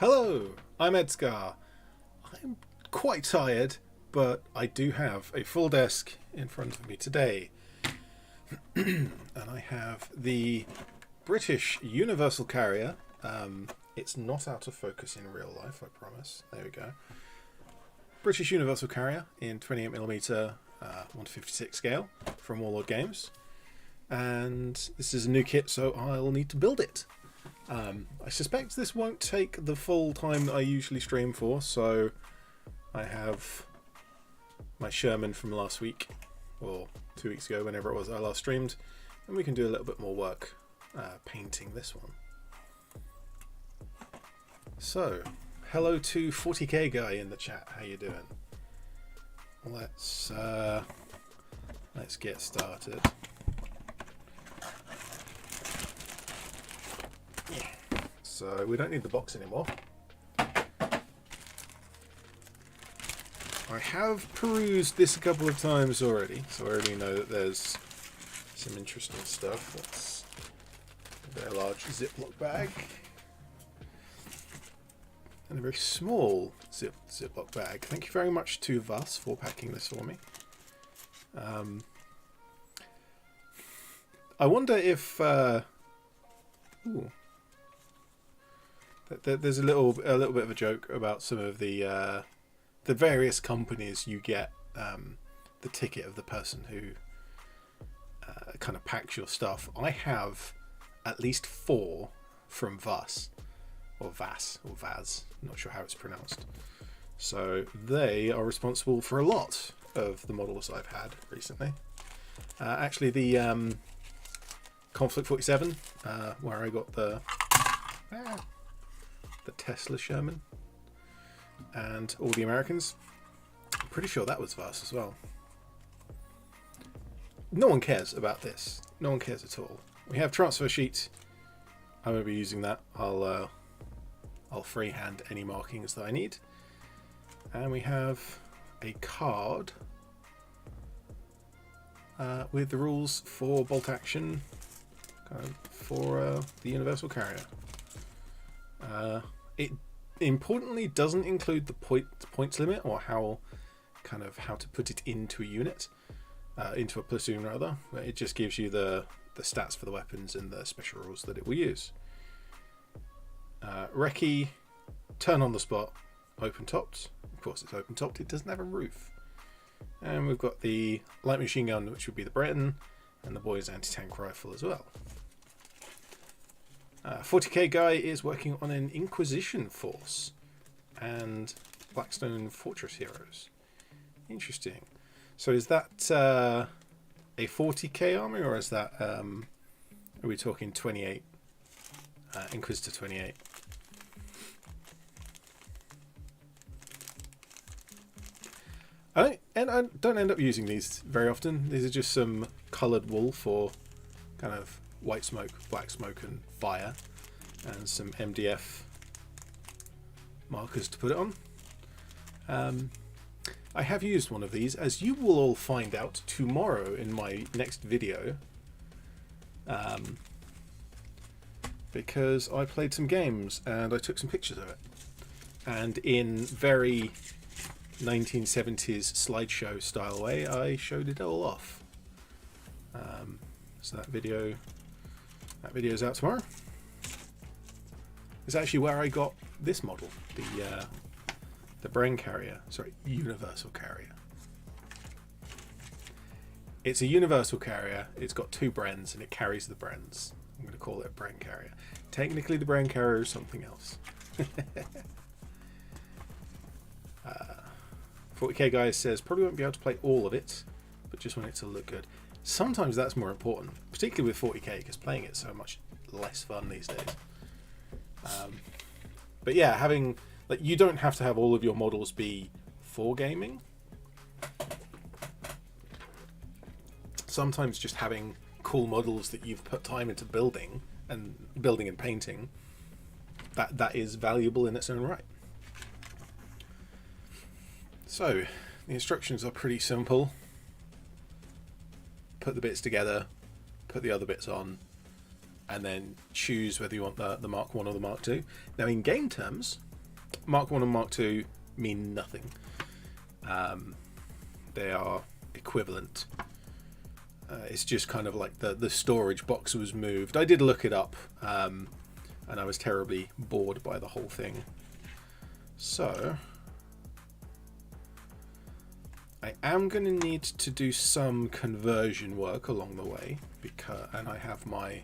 Hello, I'm ED-SKaR. I'm quite tired, but I do have a full desk in front of me today. And I have the British Universal Carrier. It's not out of focus in real life, I promise. There we go. British Universal Carrier in 28mm 1/56 scale from Warlord Games. And this is a new kit, so I'll need to build it. I suspect this won't take the full time that I usually stream for, so I have my Sherman from last week, or 2 weeks ago, whenever it was I last streamed, and we can do a little bit more work painting this one. So, hello to 40k guy in the chat, how you doing? Let's get started. So we don't need the box anymore. I have perused this a couple of times already, so I already know that there's some interesting stuff. That's a very large Ziploc bag. And a very small Ziploc bag. Thank you very much to Vas for packing this for me. I wonder if... there's a little bit of a joke about some of the various companies you get the ticket of the person who kind of packs your stuff. I have at least 4 from Vas, or Vaz, not sure how it's pronounced. So they are responsible for a lot of the models I've had recently. Actually, the Conflict 47, where I got the Tesla Sherman and all the Americans. I'm pretty sure that was Vas as well. No one cares about this. No one cares at all. We have transfer sheet. I'm going to be using that. I'll freehand any markings that I need. And we have a card with the rules for bolt action for the Universal Carrier. It importantly doesn't include the points limit, or how to put it into a unit, into a platoon rather. It just gives you the stats for the weapons and the special rules that it will use. Recce, turn on the spot, open topped. Of course it's open topped, it doesn't have a roof. And we've got the light machine gun, which would be the Breton, and the boys anti-tank rifle as well. 40k guy is working on an Inquisition force and Blackstone Fortress heroes. Interesting. So is that a 40k army, or is that are we talking 28 Inquisitor 28? I don't end up using these very often. These are just some coloured wool for kind of white smoke, black smoke and fire, and some MDF markers to put it on. I have used one of these, as you will all find out tomorrow in my next video, because I played some games and I took some pictures of it, and in very 1970s slideshow style way I showed it all off. So that video's out tomorrow. It's actually where I got this model, the Bren Carrier. Sorry, Universal Carrier. It's a Universal Carrier. It's got 2 Brens and it carries the Brens. I'm going to call it a Bren Carrier. Technically, the Bren Carrier is something else. 40k guy says probably won't be able to play all of it, but just want it to look good. Sometimes that's more important, particularly with 40k, because playing it's so much less fun these days. But yeah, having you don't have to have all of your models be for gaming. Sometimes just having cool models that you've put time into building and painting, that is valuable in its own right. So the instructions are pretty simple. Put the bits together, put the other bits on, and then choose whether you want the Mark 1 or the Mark 2. Now in game terms, Mark 1 and Mark 2 mean nothing. They are equivalent. It's just kind of like the storage box was moved. I did look it up, and I was terribly bored by the whole thing. So I am going to need to do some conversion work along the way, and I have my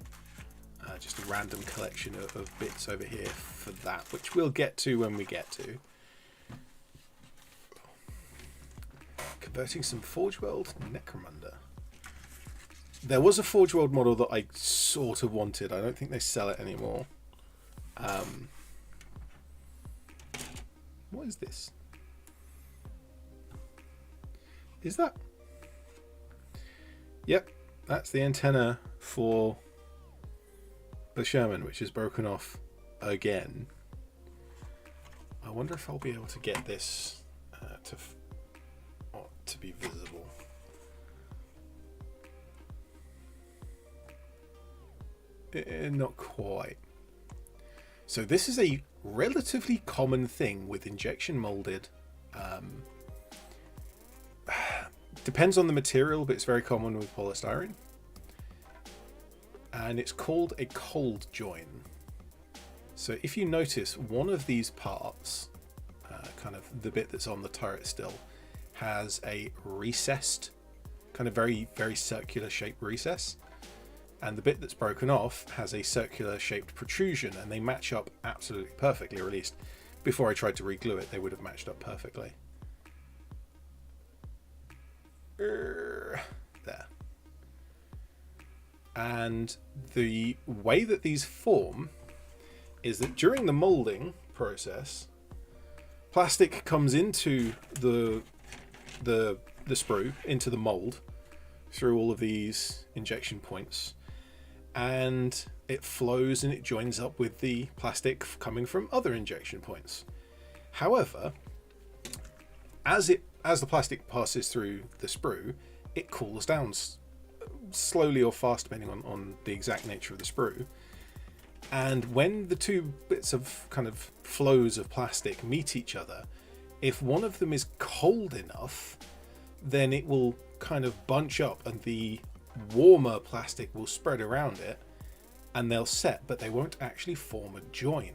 just a random collection of bits over here for that, which we'll get to when we get to. Converting some Forge World Necromunda. There was a Forge World model that I sort of wanted. I don't think they sell it anymore. What is this? Is that? Yep, that's the antenna for the Sherman, which is broken off again. I wonder if I'll be able to get this to be visible. Not quite. So this is a relatively common thing with injection molded. Depends on the material, but it's very common with polystyrene. And it's called a cold join. So if you notice, one of these parts, kind of the bit that's on the turret still, has a recessed, kind of very, very circular shaped recess. And the bit that's broken off has a circular shaped protrusion, and they match up absolutely perfectly, or at least before I tried to re-glue it, they would have matched up perfectly. There. And the way that these form is that during the molding process, plastic comes into the sprue, into the mold, through all of these injection points, and it flows and it joins up with the plastic coming from other injection points. However, as the plastic passes through the sprue, it cools down slowly or fast, depending on the exact nature of the sprue. And when the two bits of kind of flows of plastic meet each other, if one of them is cold enough, then it will kind of bunch up and the warmer plastic will spread around it and they'll set, but they won't actually form a join.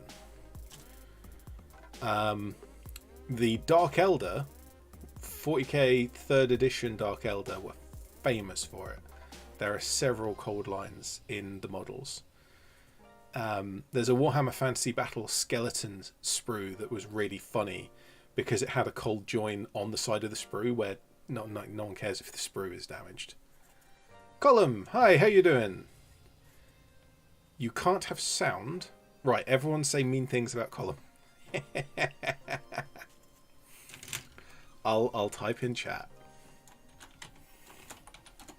The Dark Elder, 40k 3rd edition Dark Elder, were famous for it. There are several cold lines in the models. There's a Warhammer Fantasy Battle Skeletons sprue that was really funny because it had a cold join on the side of the sprue where no one cares if the sprue is damaged. Column, hi, how you doing? You can't have sound. Right, everyone say mean things about Column. I'll type in chat.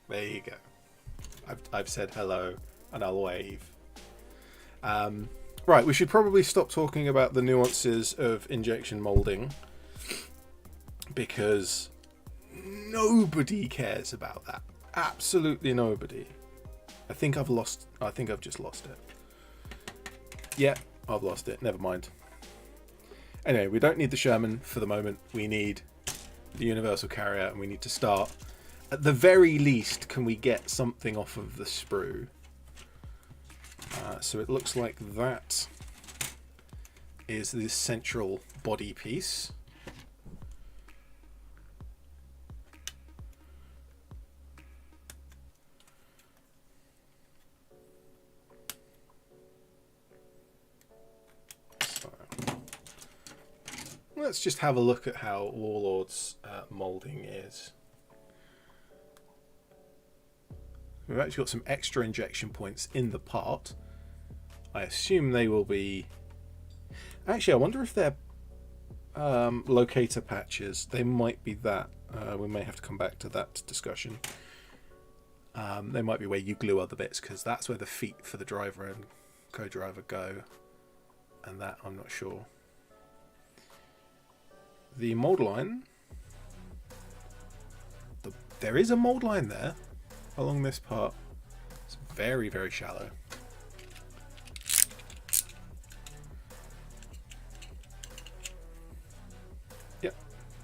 There you go. I've said hello and I'll wave. Right, we should probably stop talking about the nuances of injection molding because nobody cares about that. Absolutely nobody. I think I've just lost it. Yeah, I've lost it. Never mind. Anyway, we don't need the Sherman for the moment. We need the Universal Carrier, and we need to start. At the very least, can we get something off of the sprue? So it looks like that is the central body piece. So let's just have a look at how Warlord's molding is. We've actually got some extra injection points in the part. I assume they will be... Actually, I wonder if they're locator patches. They might be that. We may have to come back to that discussion. They might be where you glue other bits, because that's where the feet for the driver and co-driver go. And that, I'm not sure. The mold line... There is a mold line there along this part. It's very, very shallow.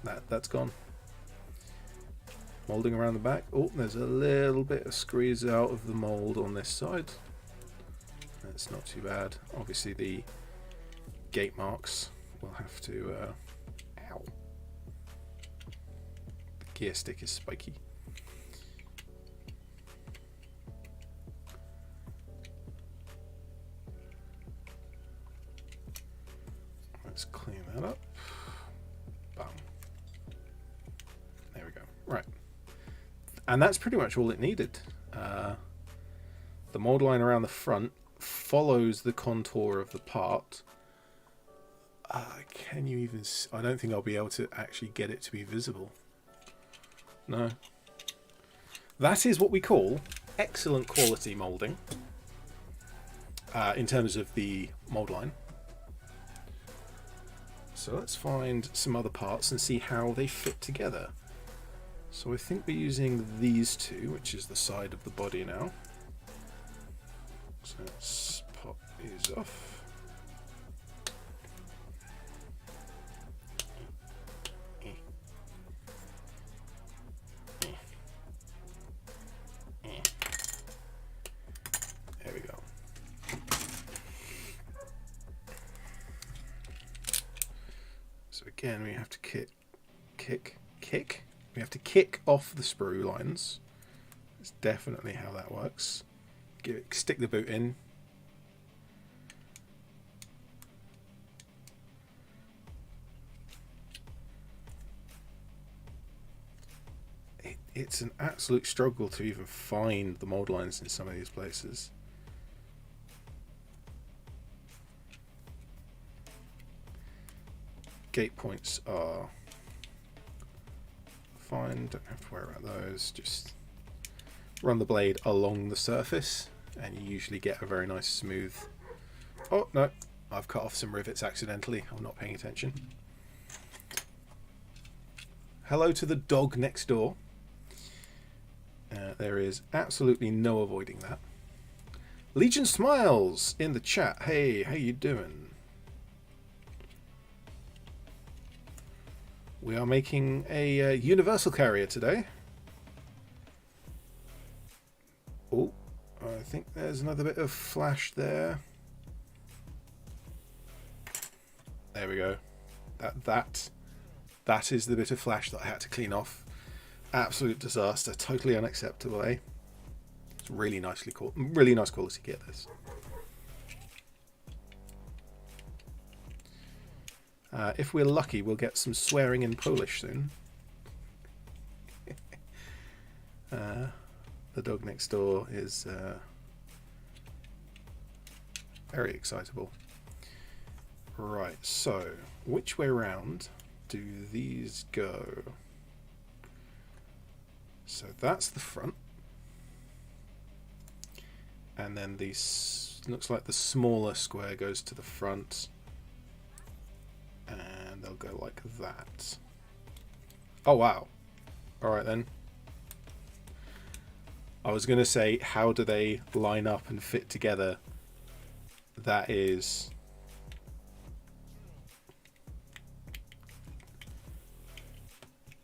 That's gone. Moulding around the back. Oh, there's a little bit of squeeze out of the mould on this side. That's not too bad. Obviously the gate marks will have to... ow. The gear stick is spiky. Let's clean that up. Bam. There we go. Right. And that's pretty much all it needed. The mold line around the front follows the contour of the part. Can you even... I don't think I'll be able to actually get it to be visible. No. That is what we call excellent quality moulding. In terms of the mold line. So let's find some other parts and see how they fit together. So I think we're using these two, which is the side of the body now. So let's pop these off. There we go. So again, we have to kick. We have to kick off the sprue lines. That's definitely how that works. Stick the boot in. It's an absolute struggle to even find the mold lines in some of these places. Gate points are fine, don't have to worry about those. Just run the blade along the surface and you usually get a very nice smooth... Oh no, I've cut off some rivets accidentally. I'm not paying attention. Hello to the dog next door. There is absolutely no avoiding that. Legion Smiles in the chat. Hey, how you doing? We are making a universal carrier today. Oh, I think there's another bit of flash there. There we go. That is the bit of flash that I had to clean off. Absolute disaster. Totally unacceptable, eh? It's really nicely cool. Really nice quality kit, this. If we're lucky, we'll get some swearing in Polish soon. The dog next door is very excitable. Right, so which way round do these go? So that's the front. And then these looks like the smaller square goes to the front. And they'll go like that. Oh wow. Alright then. I was going to say, how do they line up and fit together? That is...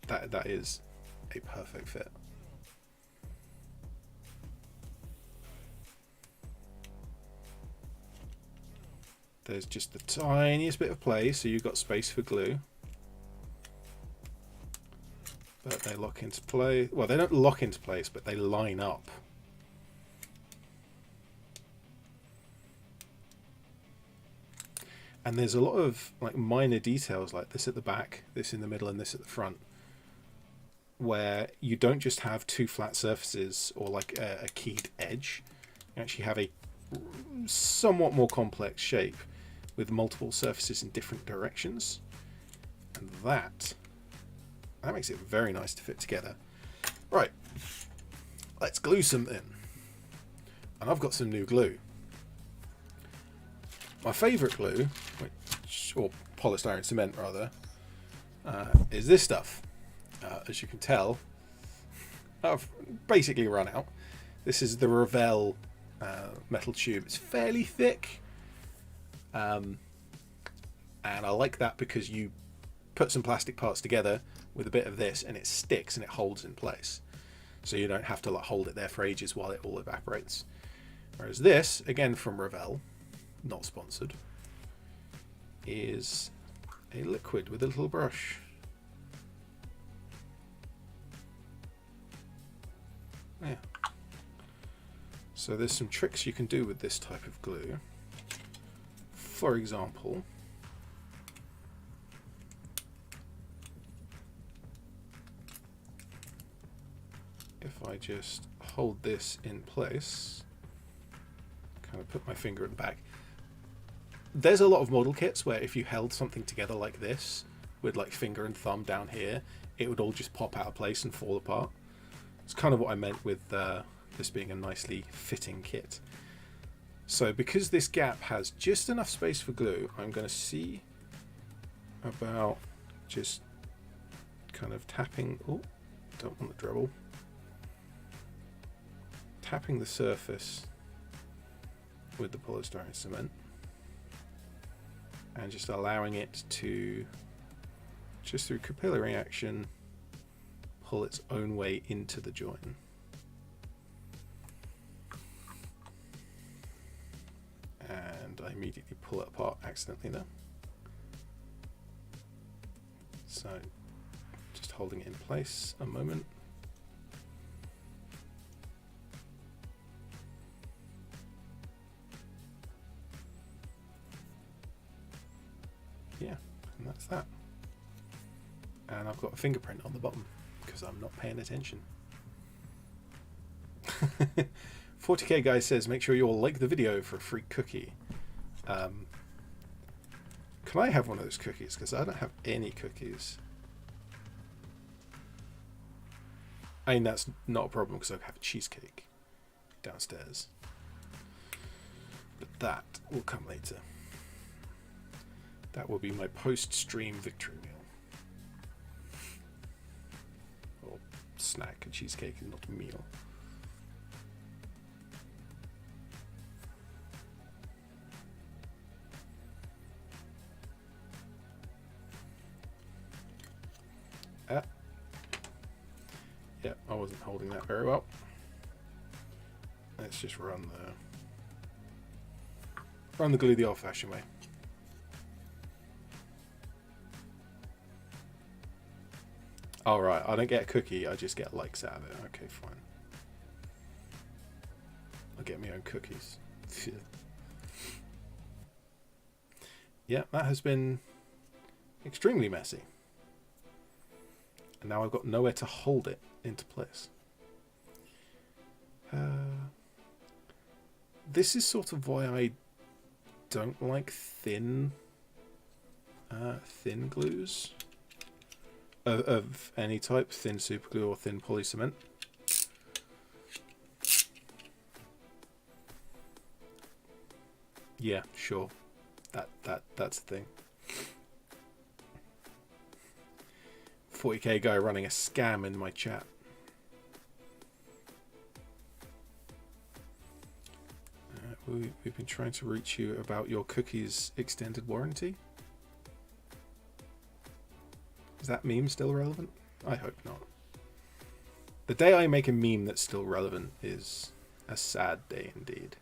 That is a perfect fit. There's just the tiniest bit of play, so you've got space for glue. But they lock into place. Well, they don't lock into place, but they line up. And there's a lot of like minor details like this at the back, this in the middle, and this at the front, where you don't just have two flat surfaces or like a keyed edge. You actually have a somewhat more complex shape with multiple surfaces in different directions, and that makes it very nice to fit together. Right, let's glue something. And I've got some new glue. My favourite glue, or polished iron cement rather, is this stuff. As you can tell, I've basically run out. This is the Revell metal tube. It's fairly thick, and I like that because you put some plastic parts together with a bit of this and it sticks and it holds in place. So you don't have to like hold it there for ages while it all evaporates. Whereas this, again from Revell, not sponsored, is a liquid with a little brush. Yeah. So there's some tricks you can do with this type of glue. For example, if I just hold this in place, kind of put my finger at the back. There's a lot of model kits where if you held something together like this, with like finger and thumb down here, it would all just pop out of place and fall apart. It's kind of what I meant with this being a nicely fitting kit. So because this gap has just enough space for glue, I'm going to see about just kind of tapping, oh, don't want the dribble, tapping the surface with the polystyrene cement and just allowing it to, just through capillary action, pull its own way into the joint. And I immediately pull it apart accidentally there. So just holding it in place a moment. Yeah, and that's that. And I've got a fingerprint on the bottom because I'm not paying attention. 40k guy says, make sure you all like the video for a free cookie. Can I have one of those cookies? Because I don't have any cookies. I mean, that's not a problem because I have a cheesecake downstairs. But that will come later. That will be my post-stream victory meal. Or snack, a cheesecake and not a meal. Yeah, I wasn't holding that very well. Let's just run the glue the old-fashioned way. All right, I don't get a cookie, I just get likes out of it. Okay, fine. I'll get my own cookies. Yeah, that has been extremely messy. And now I've got nowhere to hold it into place. This is sort of why I don't like thin glues of any type, thin super glue or thin poly cement. Yeah, sure. That's the thing. 40k guy running a scam in my chat. We've been trying to reach you about your cookies extended warranty. Is that meme still relevant? I hope not. The day I make a meme that's still relevant is a sad day indeed.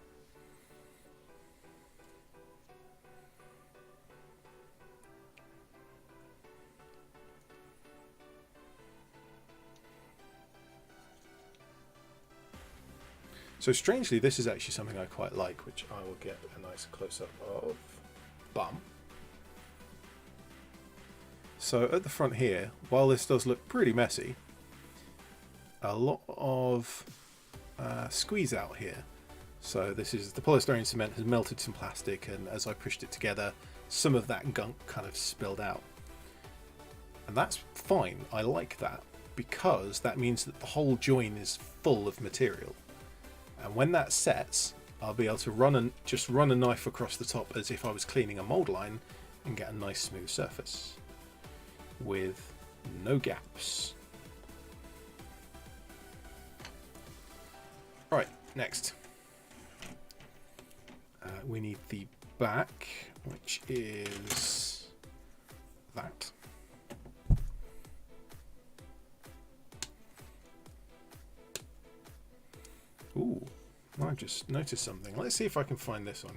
So strangely, this is actually something I quite like, which I will get a nice close-up of. Bum. So at the front here, while this does look pretty messy, a lot of squeeze out here. So this is the polystyrene cement has melted some plastic, and as I pushed it together, some of that gunk kind of spilled out. And that's fine. I like that because that means that the whole joint is full of material. And when that sets, I'll be able to just run a knife across the top as if I was cleaning a mold line and get a nice smooth surface with no gaps. Right, next. We need the back, which is that. I just noticed something. Let's see if I can find this one.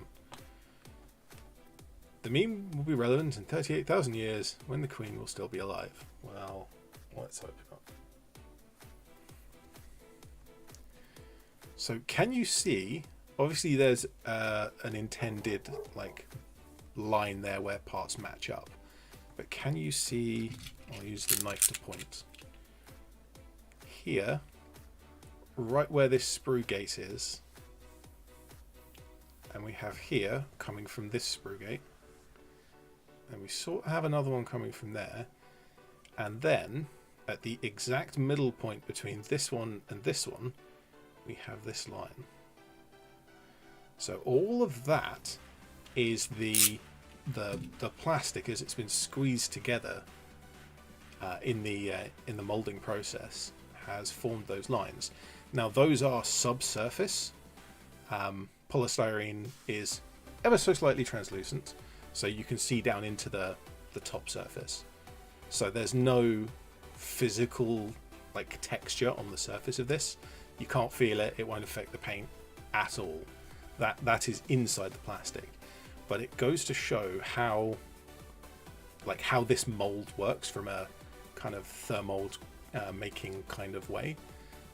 The meme will be relevant in 38,000 years when the Queen will still be alive. Well, let's hope not. So can you see, obviously there's an intended like line there where parts match up, but can you see, I'll use the knife to point, here, right where this sprue gate is, and we have here coming from this sprue gate, and we sort of have another one coming from there, and then at the exact middle point between this one and this one we have this line. So all of that is the plastic as it's been squeezed together in the molding process has formed those lines. Now those are subsurface. Polystyrene is ever so slightly translucent, so you can see down into the top surface. So there's no physical like texture on the surface of this. You can't feel it. It won't affect the paint at all. That is inside the plastic. But it goes to show how this mold works from a kind of thermold making kind of way.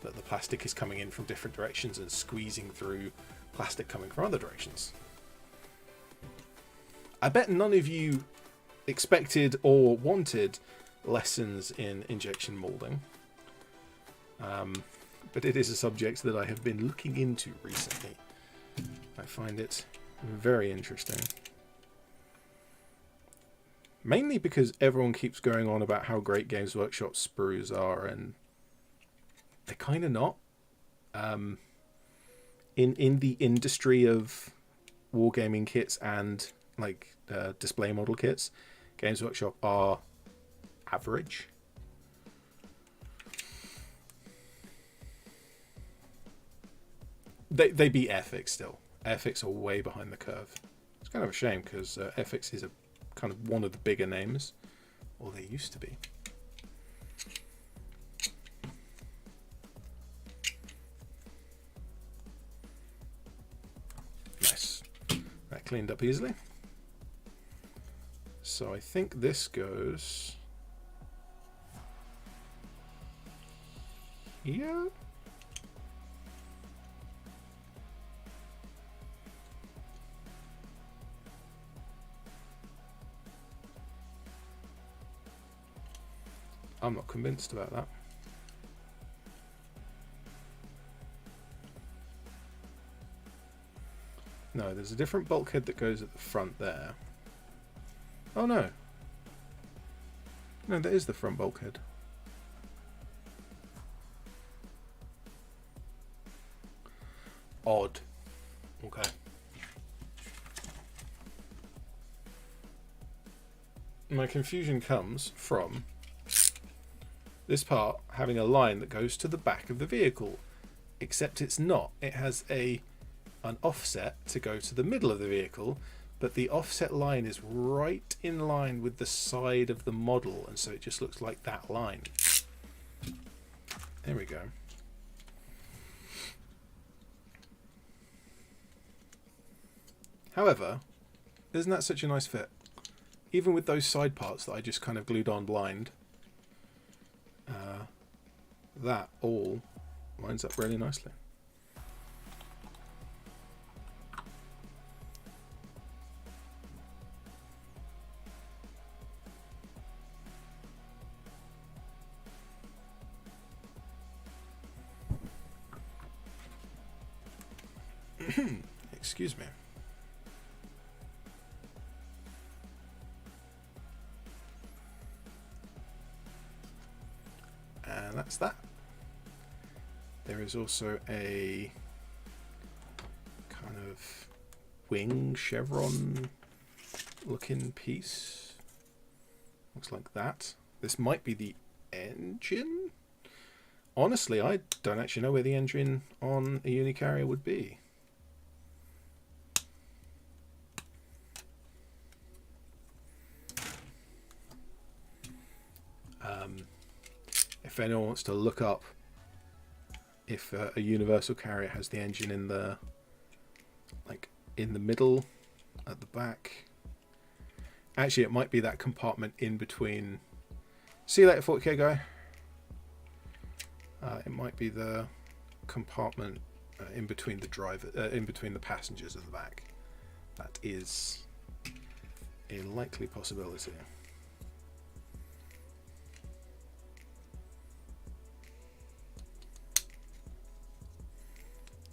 That the plastic is coming in from different directions and squeezing through plastic coming from other directions. I bet none of you expected or wanted lessons in injection molding, but it is a subject that I have been looking into recently. I find it very interesting, mainly because everyone keeps going on about how great Games Workshop sprues are, and they're kind of not. In the industry of wargaming kits and like display model kits, Games Workshop are average. They beat Airfix still. Airfix are way behind the curve. It's kind of a shame because Airfix is a kind of one of the bigger names, or they used to be. Nice. That cleaned up easily. So I think this goes here. I'm not convinced about that. No, there's a different bulkhead that goes at the front there. Oh no. No, that is the front bulkhead. Odd. Okay. My confusion comes from this part having a line that goes to the back of the vehicle, except it's not. It has an offset to go to the middle of the vehicle, but the offset line is right in line with the side of the model, and so it just looks like that line. There we go. However, isn't that such a nice fit? Even with those side parts that I just kind of glued on blind, that all lines up really nicely. Excuse me. And that's that. There is also a kind of wing chevron looking piece. Looks like that. This might be the engine. Honestly, I don't actually know where the engine on a unicarrier would be. If anyone wants to look up if a universal carrier has the engine in the middle at the back. Actually, it might be that compartment in between. See you later, 40k guy. It might be the compartment in between the driver, in between the passengers at the back. That is a likely possibility.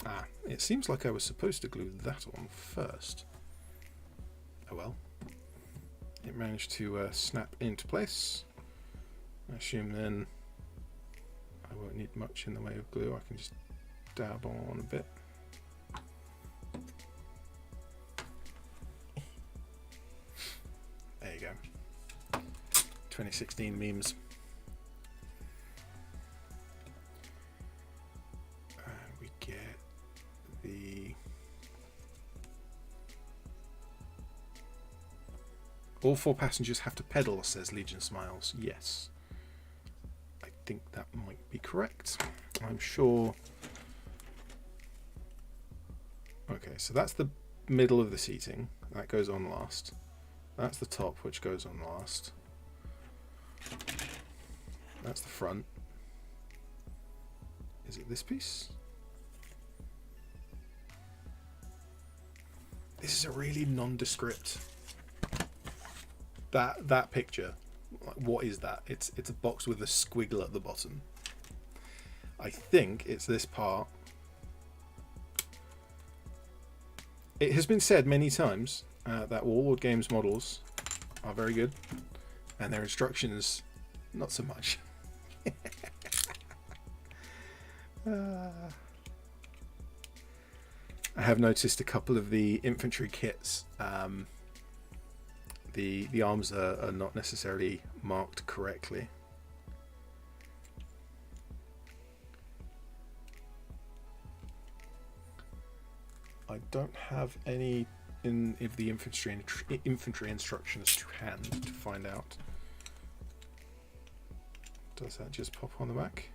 Ah, it seems like I was supposed to glue that on first. Oh well. It managed to snap into place. I assume then I won't need much in the way of glue. I can just dab on a bit. There you go. 2016 memes. We get the... All 4 passengers have to pedal, says Legion Smiles. Yes. I think that might be correct. I'm sure... Okay, so that's the middle of the seating. That goes on last. That's the top, which goes on last. That's the front. Is it this piece? This is a really nondescript... That picture, what is that? It's a box with a squiggle at the bottom. I think it's this part. It has been said many times that Warlord Games models are very good, and their instructions not so much. I have noticed a couple of the infantry kits. The arms are not necessarily marked correctly. I don't have any of the infantry instructions to hand to find out. Does that just pop on the back?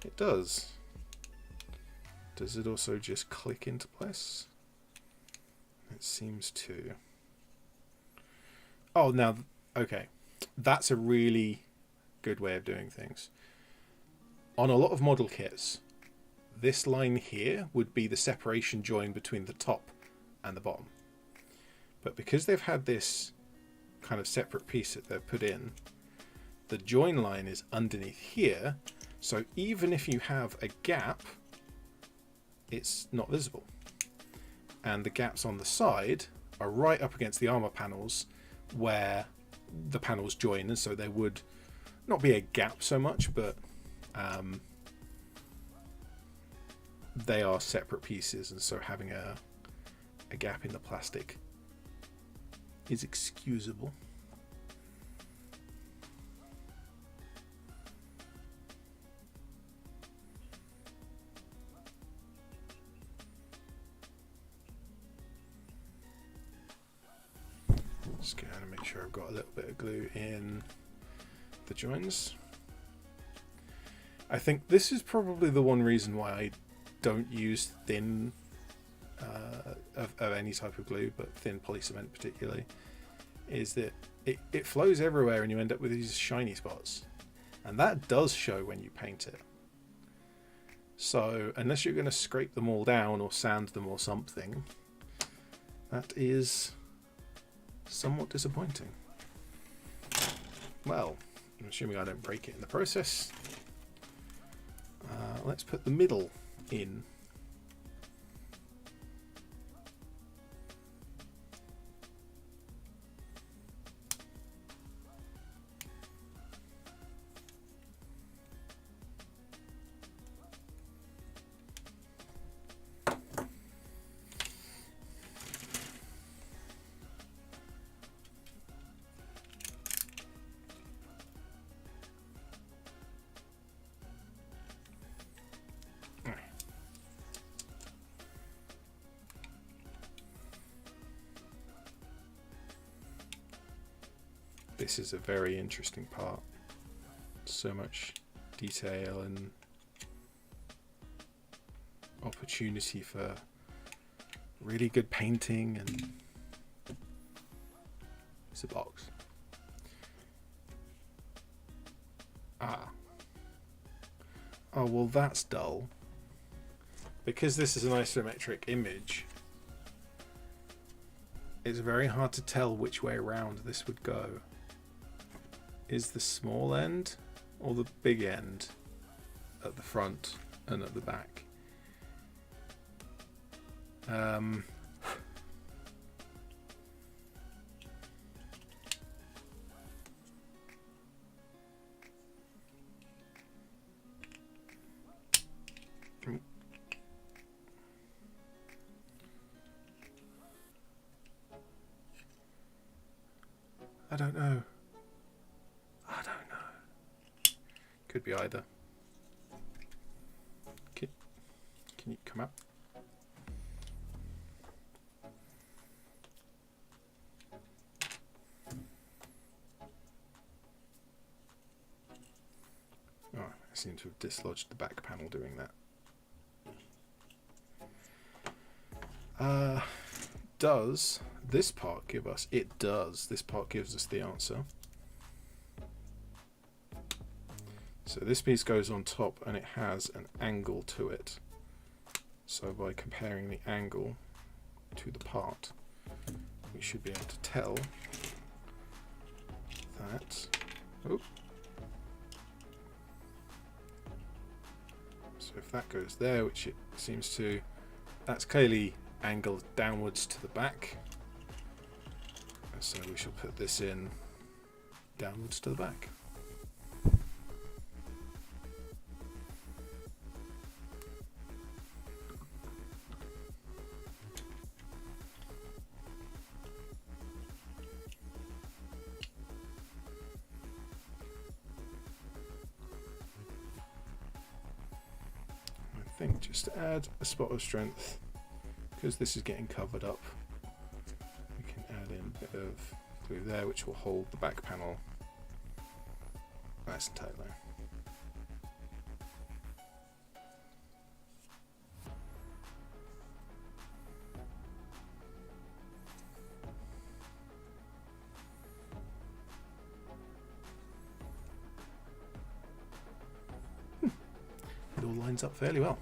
It does. Does it also just click into place? It seems to. Oh, now, okay. That's a really good way of doing things. On a lot of model kits, this line here would be the separation join between the top and the bottom. But because they've had this kind of separate piece that they've put in, the join line is underneath here, so even if you have a gap, it's not visible. And the gaps on the side are right up against the armor panels where the panels join, and so there would not be a gap so much, but they are separate pieces, and so having a gap in the plastic is excusable. Just going to make sure I've got a little bit of glue in the joins. I think this is probably the one reason why I don't use thin of any type of glue, but thin polycement particularly, is that it flows everywhere and you end up with these shiny spots, and that does show when you paint it. So unless you're going to scrape them all down or sand them or something, that is somewhat disappointing. Well, I'm assuming I don't break it in the process. Let's put the middle in. This is a very interesting part. So much detail and opportunity for really good painting. And it's a box. Oh, well, that's dull. Because this is an isometric image, it's very hard to tell which way around this would go. Is the small end or the big end at the front and at the back? I don't know. Could be either. Can you come up? Oh, I seem to have dislodged the back panel doing that. Does this part give us? It does. This part gives us the answer. So this piece goes on top and it has an angle to it. So by comparing the angle to the part, we should be able to tell that. Oh. So if that goes there, which it seems to, that's clearly angled downwards to the back. So we shall put this in downwards to the back. I think just to add a spot of strength, because this is getting covered up, we can add in a bit of glue there, which will hold the back panel nice and tightly. It all lines up fairly well.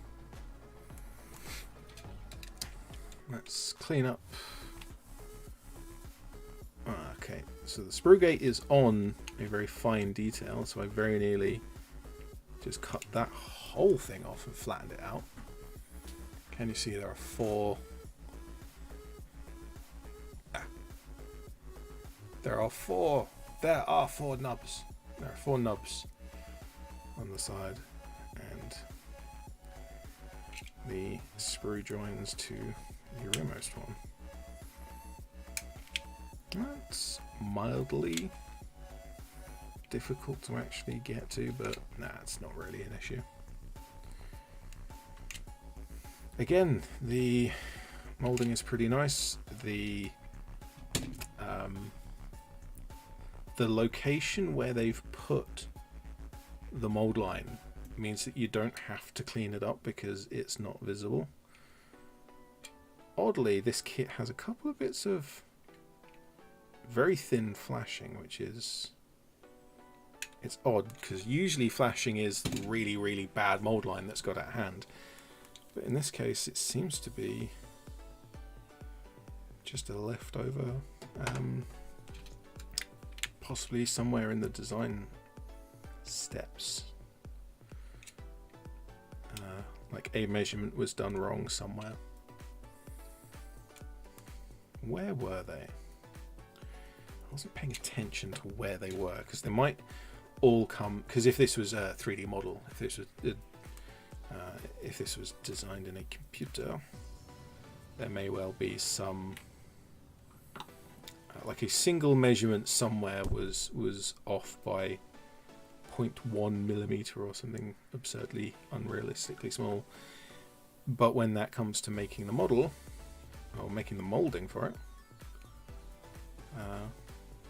Let's clean up. Okay, so the sprue gate is on a very fine detail, so I very nearly just cut that whole thing off and flattened it out. Can you see there are four? There are four nubs. There are four nubs on the side, and the sprue joins to the rearmost one. That's mildly difficult to actually get to, but nah, it's not really an issue. Again, the molding is pretty nice. The location where they've put the mold line means that you don't have to clean it up because it's not visible. Oddly, this kit has a couple of bits of very thin flashing, which is, it's odd because usually flashing is the really, really bad mold line that's got at hand. But in this case, it seems to be just a leftover, possibly somewhere in the design steps. Like a measurement was done wrong somewhere. Where were they? I wasn't paying attention to where they were, because they might all come, because if this was a 3D model, if this was designed in a computer, there may well be some like a single measurement somewhere was off by 0.1 millimeter or something absurdly unrealistically small, but when that comes to making the model or making the molding for it,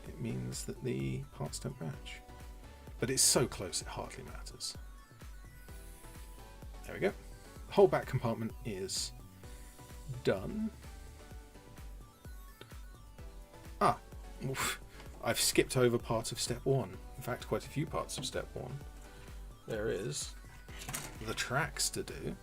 it means that the parts don't match. But it's so close it hardly matters. There we go. the whole back compartment is done. Oof, I've skipped over part of step 1. In fact, quite a few parts of step 1. There is the tracks to do.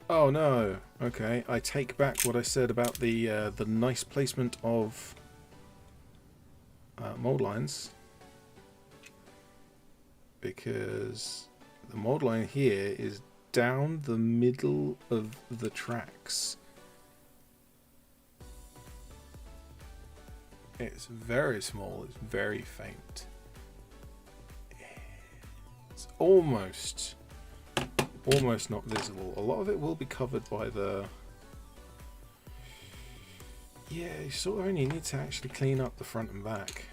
Oh no. Okay, I take back what I said about the nice placement of mold lines, because the mold line here is down the middle of the tracks. It's very small, it's very faint. It's almost not visible. A lot of it will be covered by the... Yeah, you sort of only need to actually clean up the front and back.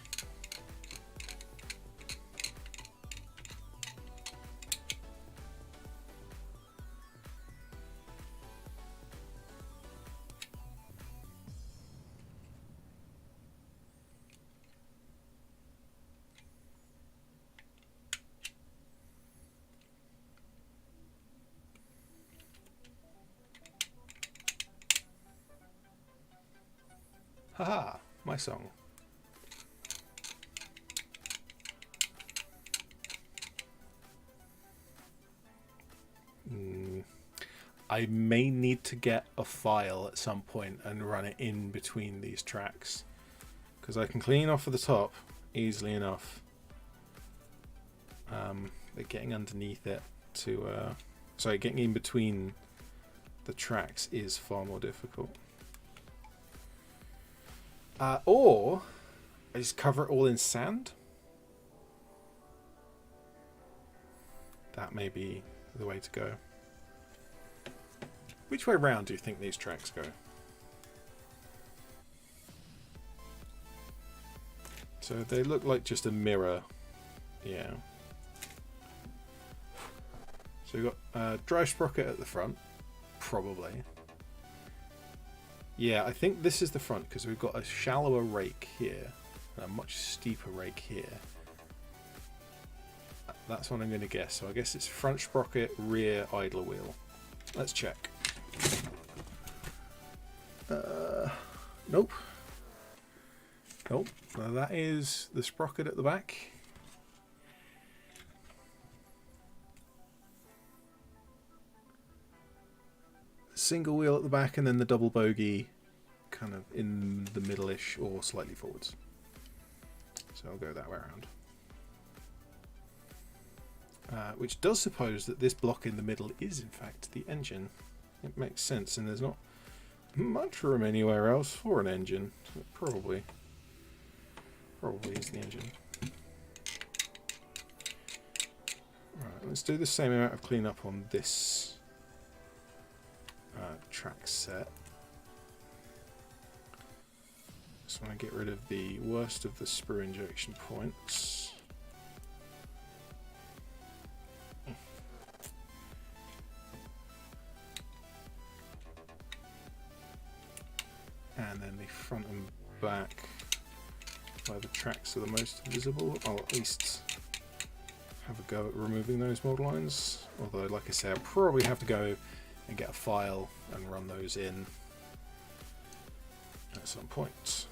Haha, my song. I may need to get a file at some point and run it in between these tracks, because I can clean off of the top easily enough. But getting underneath it to... sorry, getting in between the tracks is far more difficult. Or I just cover it all in sand. That may be the way to go. Which way round do you think these tracks go? So they look like just a mirror. Yeah. So we've got drive sprocket at the front, probably. Yeah, I think this is the front, because we've got a shallower rake here and a much steeper rake here. That's what I'm going to guess. So I guess it's front sprocket, rear idler wheel. Let's check. Nope. Nope. Now that is the sprocket at the back. Single wheel at the back, and then the double bogey kind of in the middle-ish or slightly forwards. So I'll go that way around. Which does suppose that this block in the middle is in fact the engine. It makes sense, and there's not much room anywhere else for an engine. So it probably is the engine. Right, let's do the same amount of cleanup on this track set. Just want to get rid of the worst of the sprue injection points. And then the front and back, where the tracks are the most visible. I'll at least have a go at removing those mold lines. Although, like I say, I'll probably have to go and get a file and run those in at some point.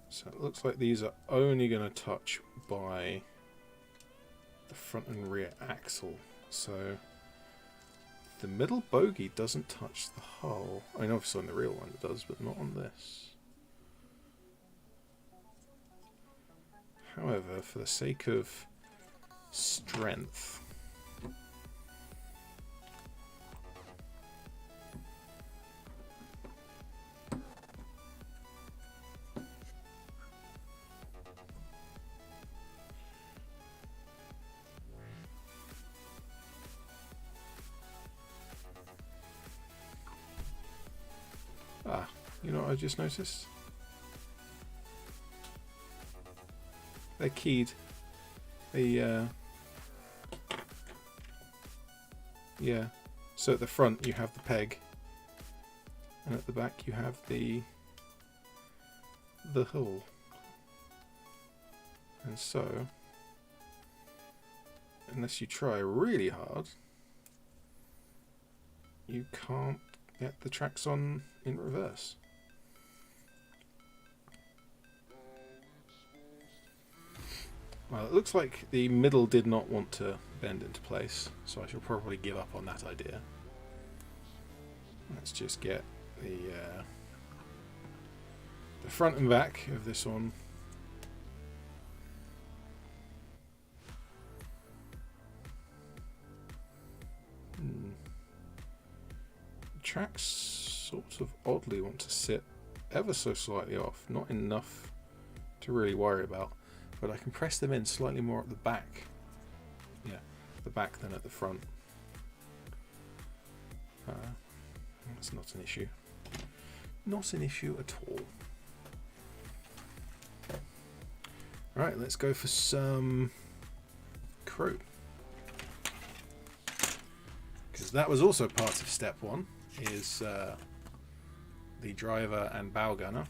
So it looks like these are only going to touch by the front and rear axle. So the middle bogey doesn't touch the hull. I mean, obviously on the real one it does, but not on this. However, for the sake of strength, Ah, you know what I just noticed? They're keyed. Yeah. So at the front you have the peg, and at the back you have the hole. And so, unless you try really hard, you can't get the tracks on in reverse. Well, it looks like the middle did not want to bend into place, so I shall probably give up on that idea. Let's just get the front and back of this one. Tracks sort of oddly want to sit ever so slightly off, not enough to really worry about, but I can press them in slightly more at the back. Yeah, the back than at the front. That's not an issue. Not an issue at all. Alright, let's go for some crew. Because that was also part of step one, is the driver and bow gunner.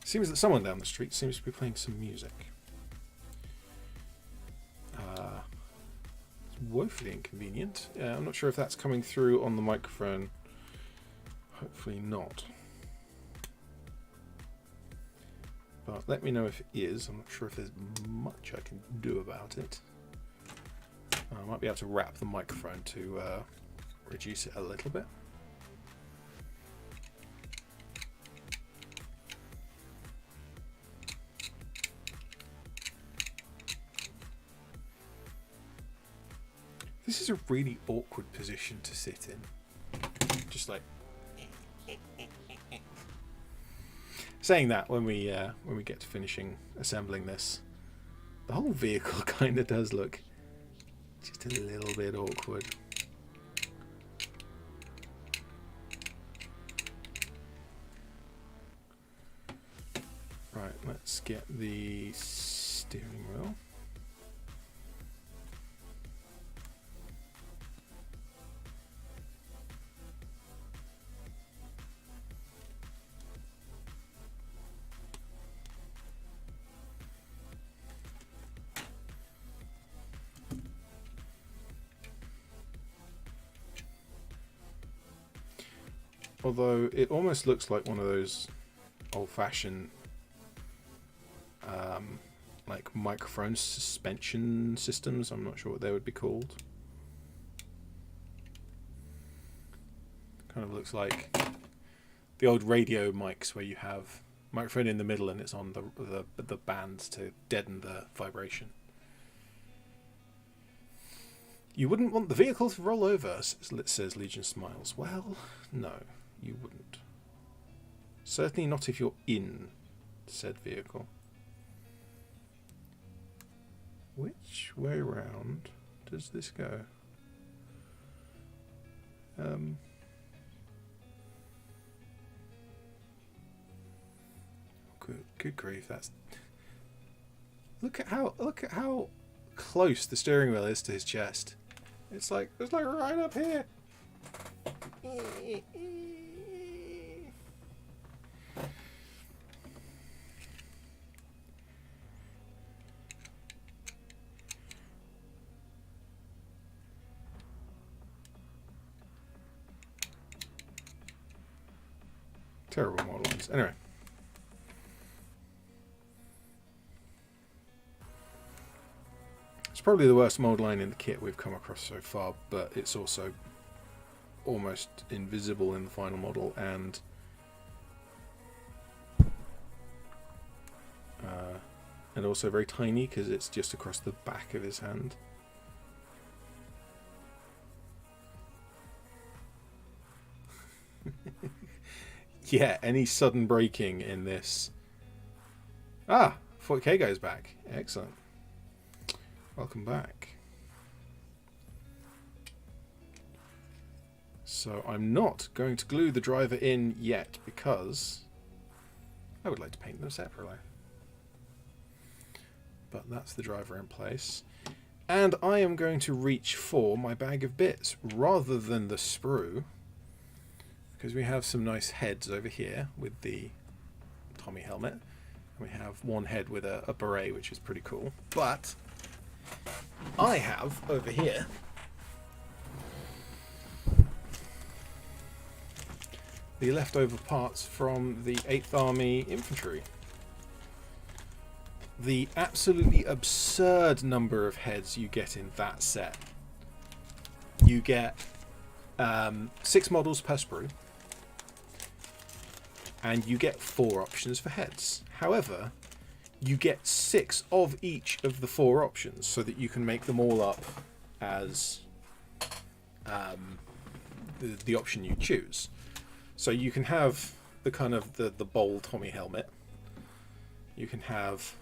Seems that someone down the street seems to be playing some music. It's woefully inconvenient. I'm not sure if that's coming through on the microphone. Hopefully not. But let me know if it is. I'm not sure if there's much I can do about it. I might be able to wrap the microphone to reduce it a little bit. This is a really awkward position to sit in. Just like saying that, when we get to finishing assembling this, the whole vehicle kind of does look just a little bit awkward. Right, let's get the steering wheel. Although it almost looks like one of those old-fashioned like microphone suspension systems. I'm not sure what they would be called. Kind of looks like the old radio mics where you have microphone in the middle and it's on the bands to deaden the vibration. You wouldn't want the vehicle to roll over, says Legion Smiles. Well, no, you wouldn't. Certainly not if you're in said vehicle. Which way round does this go? Good grief! That's look at how close the steering wheel is to his chest. It's like right up here. Terrible model lines. Anyway. It's probably the worst mold line in the kit we've come across so far, but it's also almost invisible in the final model, and also very tiny because it's just across the back of his hand. Yeah, any sudden braking in this. Ah, 40k goes back. Excellent. Welcome back. So I'm not going to glue the driver in yet because I would like to paint them separately. But that's the driver in place. And I am going to reach for my bag of bits rather than the sprue, because we have some nice heads over here with the Tommy helmet. And we have one head with a beret, which is pretty cool. But I have over here the leftover parts from the 8th Army Infantry. The absolutely absurd number of heads you get in that set. You get 6 models per sprue, and you get 4 options for heads. However, you get 6 of each of the 4 options, so that you can make them all up as the option you choose. So you can have the kind of the bold Tommy helmet. You can have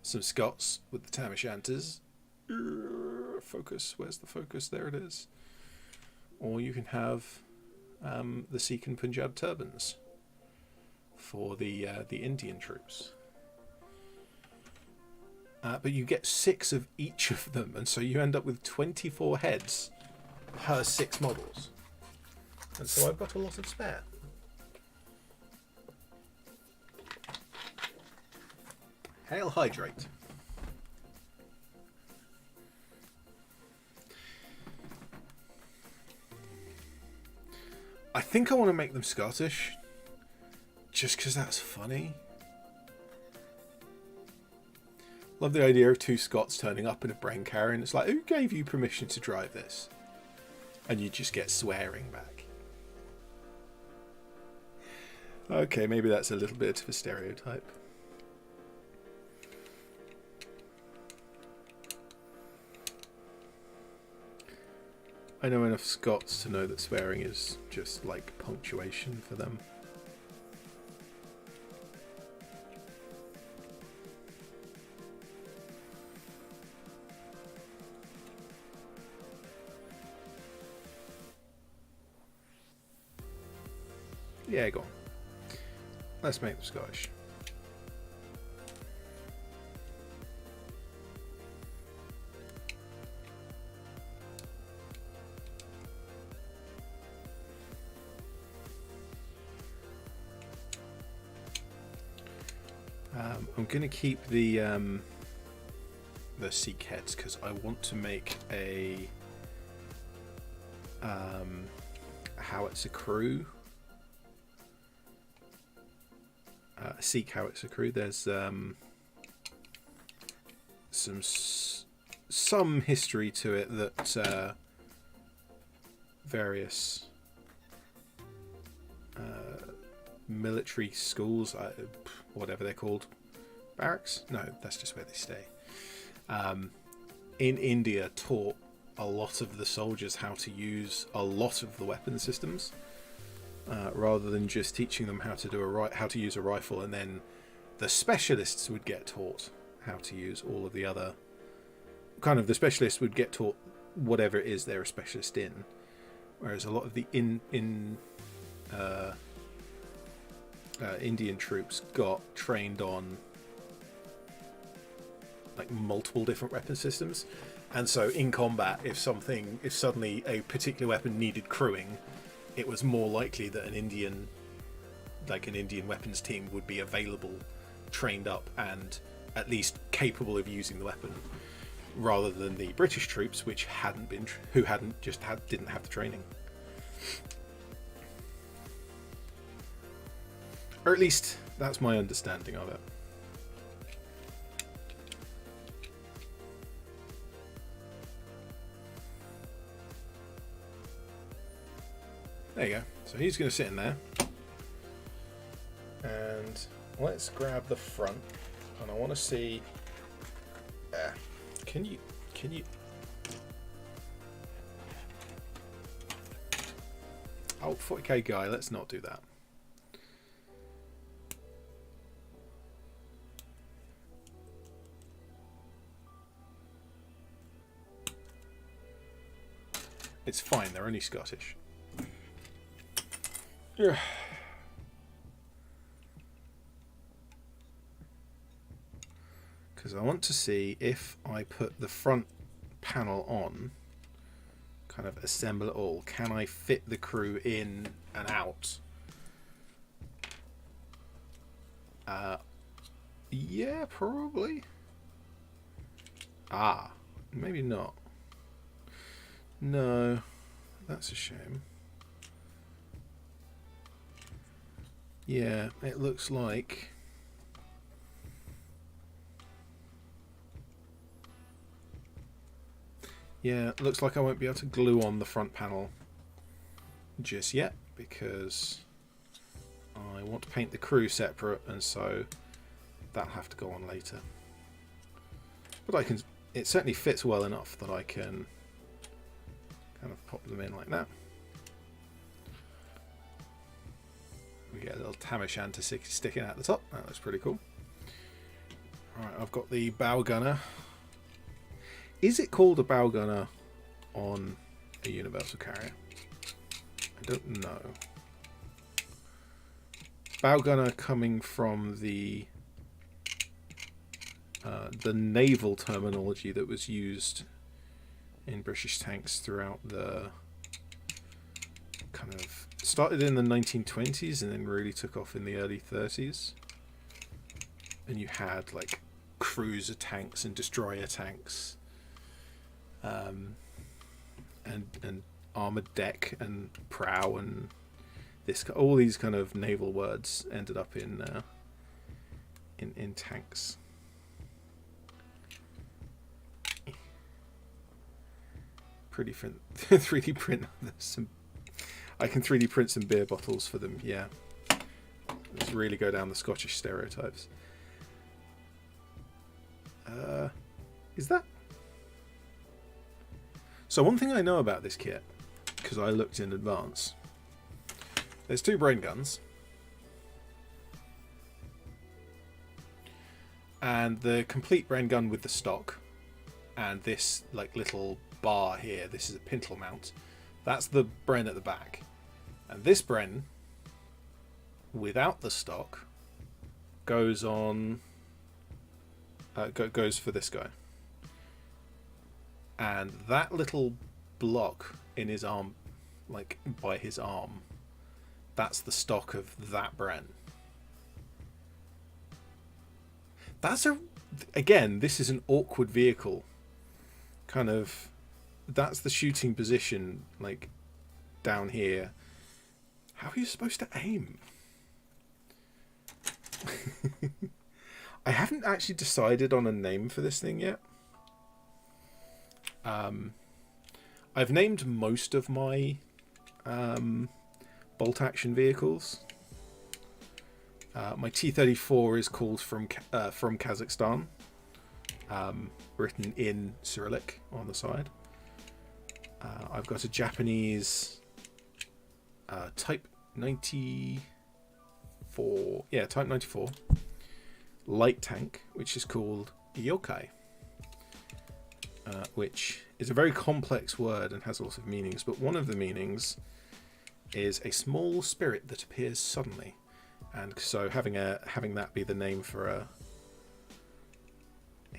some Scots with the tam o'shanters. Focus, where's the focus? There it is. Or you can have the Sikh and Punjab turbans for the Indian troops. But you get 6 of each of them, and so you end up with 24 heads per 6 models. And so I've got a lot of spare. Hail hydrate. I think I want to make them Scottish, just because that's funny. Love the idea of 2 Scots turning up in a brain carrier, and it's like, who gave you permission to drive this? And you just get swearing back. Okay, maybe that's a little bit of a stereotype. I know enough Scots to know that swearing is just like punctuation for them. Yeah, go on. Let's make them Scottish. I'm going to keep the Sikh heads because I want to make a howitzer crew. Sikh howitzer crew. There's some history to it that various military schools, whatever they're called, barracks? No, that's just where they stay. In India, taught a lot of the soldiers how to use a lot of the weapon systems. Rather than just teaching them how to use a rifle, and then the specialists would get taught how to use all of the other the specialists would get taught whatever it is they're a specialist in, whereas a lot of the Indian troops got trained on like multiple different weapon systems, and so in combat, if suddenly a particular weapon needed crewing, it was more likely that an Indian weapons team would be available, trained up, and at least capable of using the weapon, rather than the British troops, which didn't have the training, or at least that's my understanding of it. There you go. So he's going to sit in there. And let's grab the front. And I want to see... Can you... Oh, 40k guy, let's not do that. It's fine, they're only Scottish. Yeah. Because I want to see if I put the front panel on, kind of assemble it all, can I fit the crew in and out? Yeah, probably. Ah, maybe not. No, that's a shame. Yeah, it looks like... Yeah, it looks like I won't be able to glue on the front panel just yet, because I want to paint the crew separate, and so that'll have to go on later. But I can... It certainly fits well enough that I can kind of pop them in like that. We get a little tam o' shanter sticking out the top. That looks pretty cool. Alright, I've got the bow gunner. Is it called a bow gunner on a universal carrier? I don't know. Bow gunner coming from the naval terminology that was used in British tanks throughout the kind of started in the 1920s and then really took off in the early 30s. And you had like cruiser tanks and destroyer tanks, and armored deck and prow, and this, all these kind of naval words ended up in tanks. Pretty 3D print some. I can 3D print some beer bottles for them. Yeah, let's really go down the Scottish stereotypes. Is that? So one thing I know about this kit, because I looked in advance, there's 2 brain guns, and the complete brain gun with the stock, and this like little bar here, this is a pintle mount, that's the Bren at the back, and this Bren without the stock goes on goes for this guy, and that little block in his arm, like by his arm, that's the stock of that Bren. That's again, this is an awkward vehicle, kind of. That's the shooting position, like down here. How are you supposed to aim? I haven't actually decided on a name for this thing yet. I've named most of my bolt action vehicles. My T-34 is called from Kazakhstan, written in Cyrillic on the side. I've got a Japanese Type 94, yeah, Type 94 light tank, which is called yokai, which is a very complex word and has lots of meanings, but one of the meanings is a small spirit that appears suddenly, and so having that be the name for a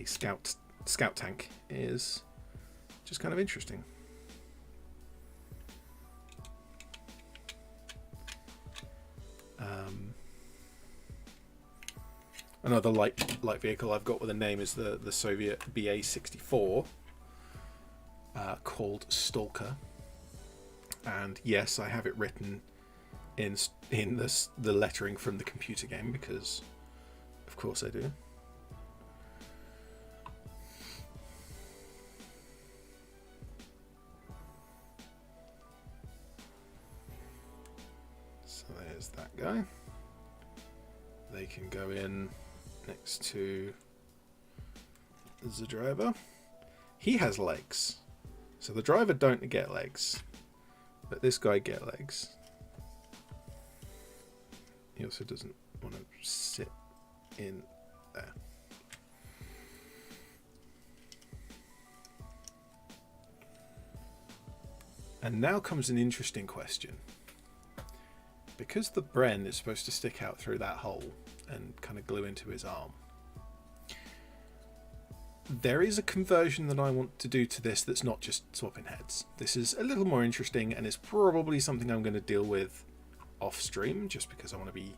scout tank is just kind of interesting. Another light vehicle I've got with a name is the Soviet BA-64, called Stalker, and yes, I have it written in the lettering from the computer game, because of course I do. So there's that guy. They can go in next to the driver. He has legs, so the driver don't get legs, but this guy get legs. He also doesn't want to sit in there. And now comes an interesting question. Because the Bren is supposed to stick out through that hole and kind of glue into his arm, there is a conversion that I want to do to this that's not just swapping heads. This is a little more interesting, and it's probably something I'm going to deal with off stream, just because I want to be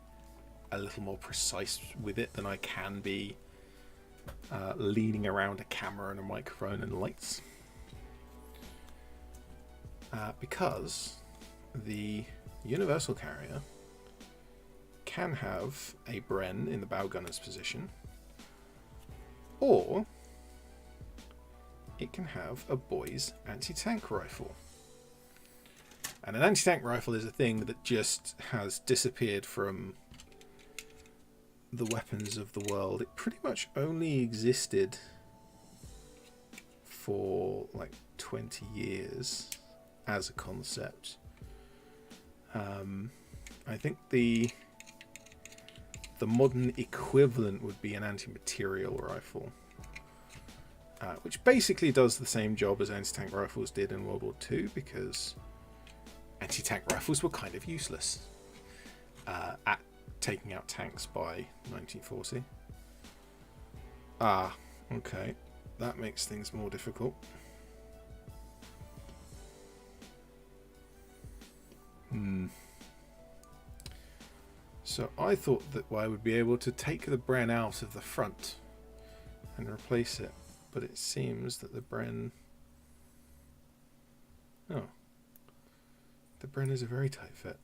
a little more precise with it than I can be leaning around a camera and a microphone and lights. Because the Universal Carrier can have a Bren in the bow gunner's position, or it can have a boy's anti-tank rifle. And an anti-tank rifle is a thing that just has disappeared from the weapons of the world. It pretty much only existed for like 20 years as a concept. I think the modern equivalent would be an anti-material rifle, which basically does the same job as anti-tank rifles did in World War II, because anti-tank rifles were kind of useless at taking out tanks by 1940. Okay, that makes things more difficult. So I thought that I would be able to take the Bren out of the front and replace it, but it seems that the Bren... Oh. The Bren is a very tight fit.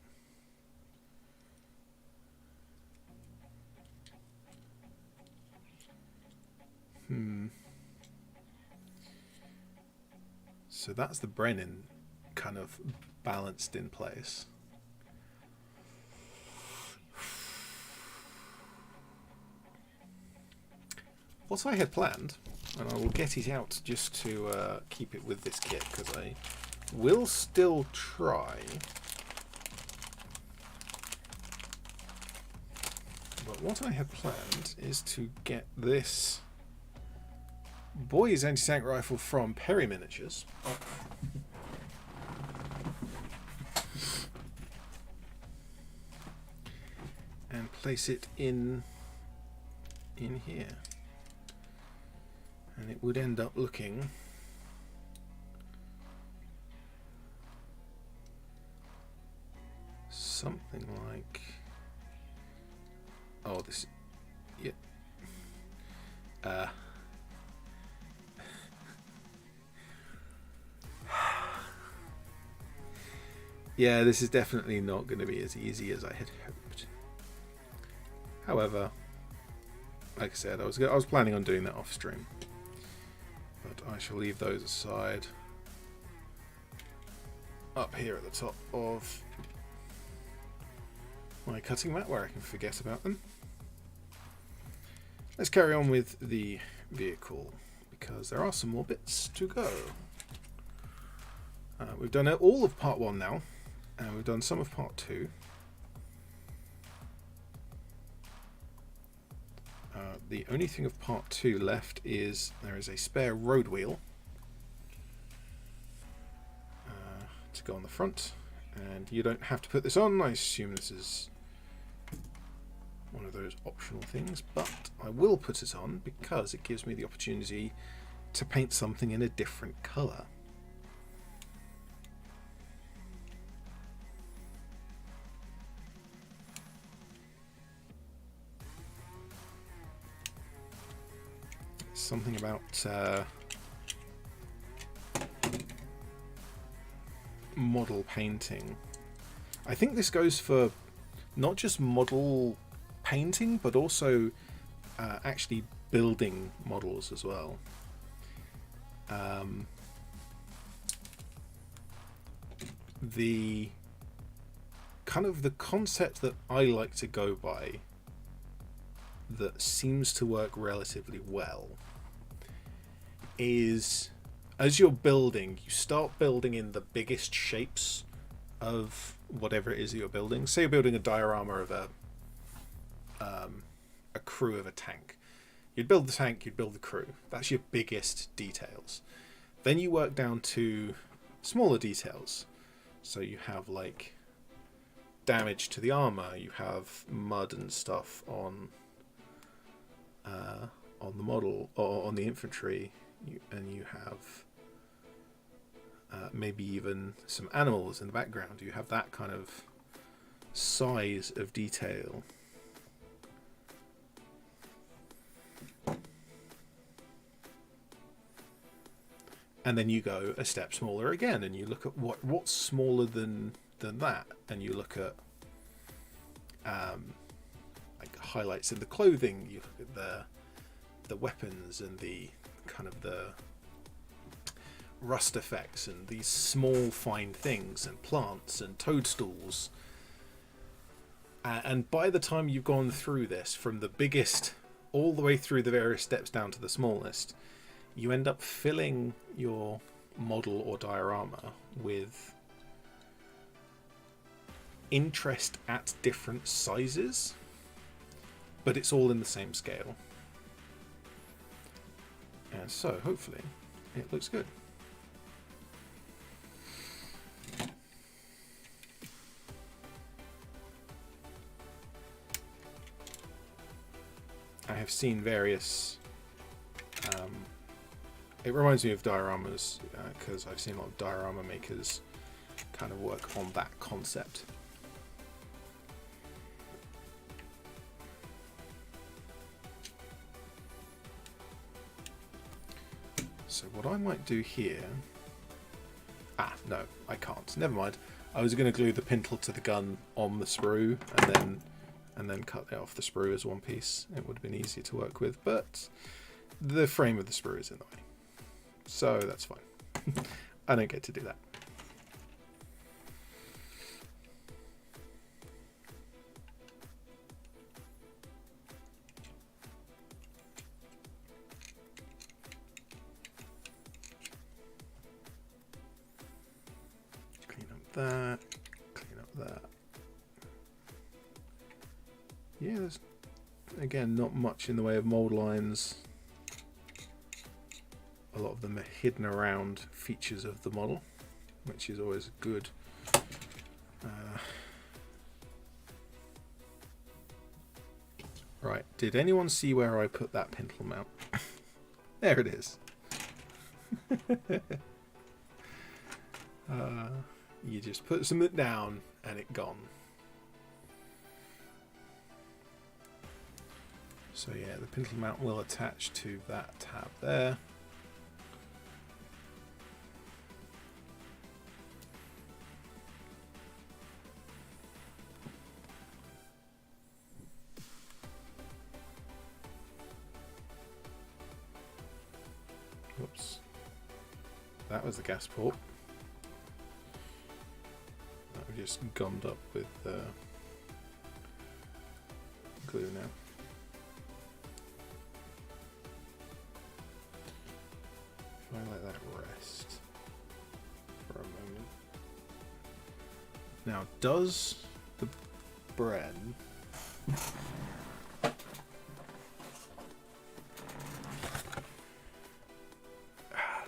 So that's the Bren in kind of balanced in place. What I had planned, and I will get it out just to keep it with this kit, because I will still try, but what I had planned is to get this boy's anti-tank rifle from Perry Miniatures and place it in here, and it would end up looking something like, oh, this, yeah, yeah, this is definitely not going to be as easy as I had hoped. However, like I said, I was planning on doing that off stream, but I shall leave those aside up here at the top of my cutting mat where I can forget about them. Let's carry on with the vehicle, because there are some more bits to go. We've done all of part 1 now, and we've done some of part 2. The only thing of part 2 left is there is a spare road wheel to go on the front, and you don't have to put this on. I assume this is one of those optional things, but I will put it on because it gives me the opportunity to paint something in a different colour. Something about model painting. I think this goes for not just model painting, but also actually building models as well. The kind of the concept that I like to go by that seems to work relatively well is, as you're building, you start building in the biggest shapes of whatever it is that you're building. Say you're building a diorama of a crew of a tank. You'd build the tank, you'd build the crew. That's your biggest details. Then you work down to smaller details. So you have like damage to the armor, you have mud and stuff on the model or on the infantry, and you have maybe even some animals in the background. You have that kind of size of detail. And then you go a step smaller again, and you look at what's smaller than that, and you look at like highlights in the clothing. You look at the weapons and the kind of the rust effects and these small fine things and plants and toadstools. And by the time you've gone through this, from the biggest all the way through the various steps down to the smallest, you end up filling your model or diorama with interest at different sizes, but it's all in the same scale. And so hopefully it looks good. I have seen various it reminds me of dioramas because I've seen a lot of diorama makers kind of work on that concept. So what I might do here... no, I can't. Never mind. I was going to glue the pintle to the gun on the sprue and then cut it off the sprue as one piece. It would have been easier to work with, but the frame of the sprue is in the way. So that's fine. I don't get to do that. Clean up that. Clean up that. Yeah, there's, again, not much in the way of mold lines. A lot of them are hidden around features of the model, which is always good. Right, did anyone see where I put that pintle mount? There it is. You just put something down and it gone. So yeah, the pintle mount will attach to that tab there. Whoops. That was the gas port. I've just gummed up with glue now. If I let that rest for a moment. Now, does the bread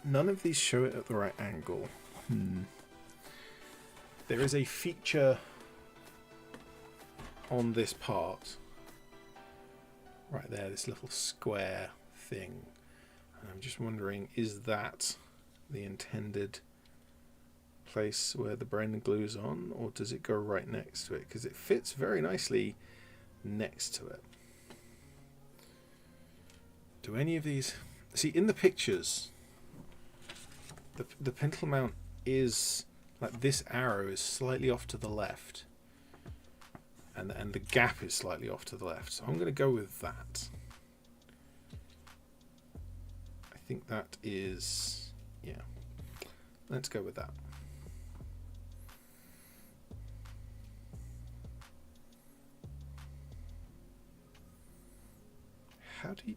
none of these show it at the right angle. There is a feature on this part right there, this little square thing, and I'm just wondering, is that the intended place where the Bren glues on, or does it go right next to it? Because it fits very nicely next to it. Do any of these... See, in the pictures, the pintle mount is like this arrow is slightly off to the left, and the gap is slightly off to the left, so I'm going to go with that. I think that is, yeah, let's go with that. How do you...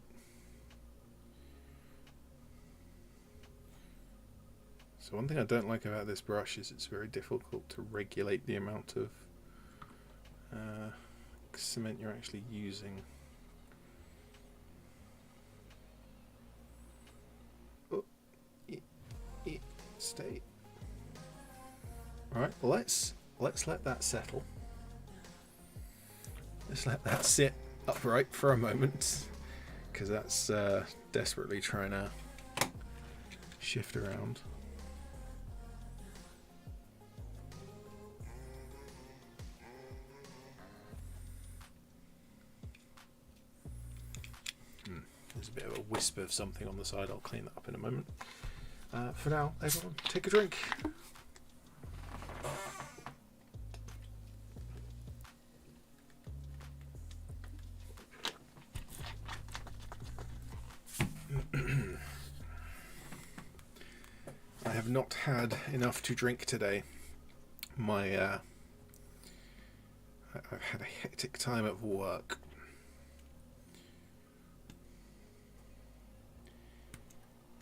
So one thing I don't like about this brush is it's very difficult to regulate the amount of cement you're actually using. Oh, stay. All right, well, let's let that settle. Let's let that sit upright for a moment, because that's desperately trying to shift around. There's a bit of a wisp of something on the side. I'll clean that up in a moment. For now, everyone, take a drink. I have not had enough to drink today. I've had a hectic time at work.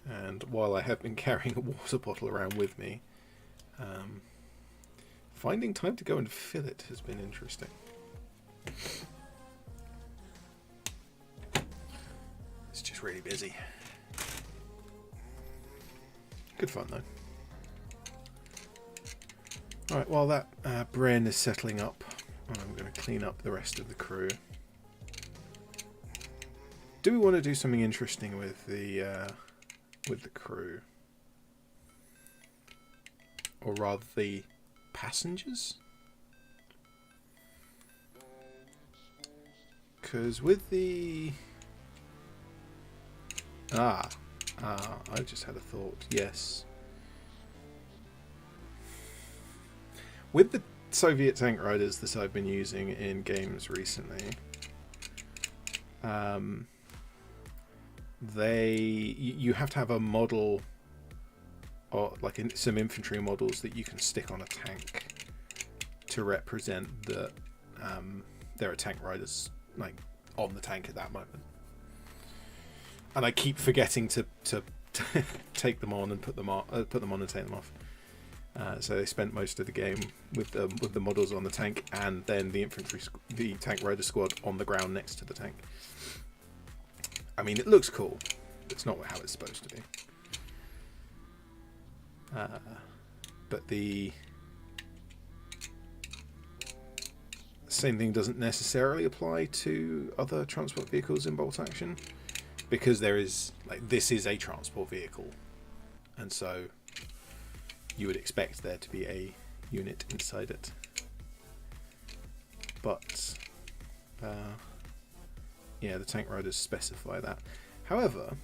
And while I have been carrying a water bottle around with me, finding time to go and fill it has been interesting. It's just really busy. Good fun though. Alright, while that Bren is settling up, I'm going to clean up the rest of the crew. Do we want to do something interesting with the crew? Or rather the passengers? Because with the... I just had a thought. Yes. With the Soviet tank riders that I've been using in games recently, you have to have a model, or like some infantry models that you can stick on a tank to represent that there are tank riders like on the tank at that moment. And I keep forgetting to take them on and put them on and take them off. So they spent most of the game with the models on the tank, and then the tank rider squad on the ground next to the tank. I mean, it looks cool. It's not how it's supposed to be. But the same thing doesn't necessarily apply to other transport vehicles in bolt action, because this is a transport vehicle, and so you would expect there to be a unit inside it. But yeah, the tank riders specify that. However,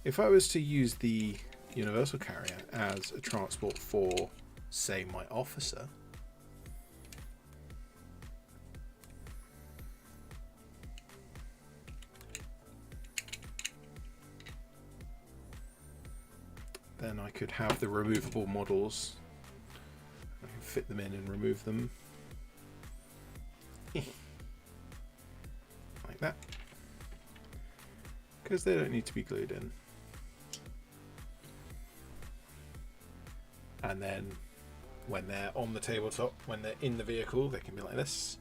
if I was to use the universal carrier as a transport for, say, my officer, then I could have the removable models. I can fit them in and remove them. Like that. Because they don't need to be glued in. And then when they're on the tabletop, when they're in the vehicle, they can be like this.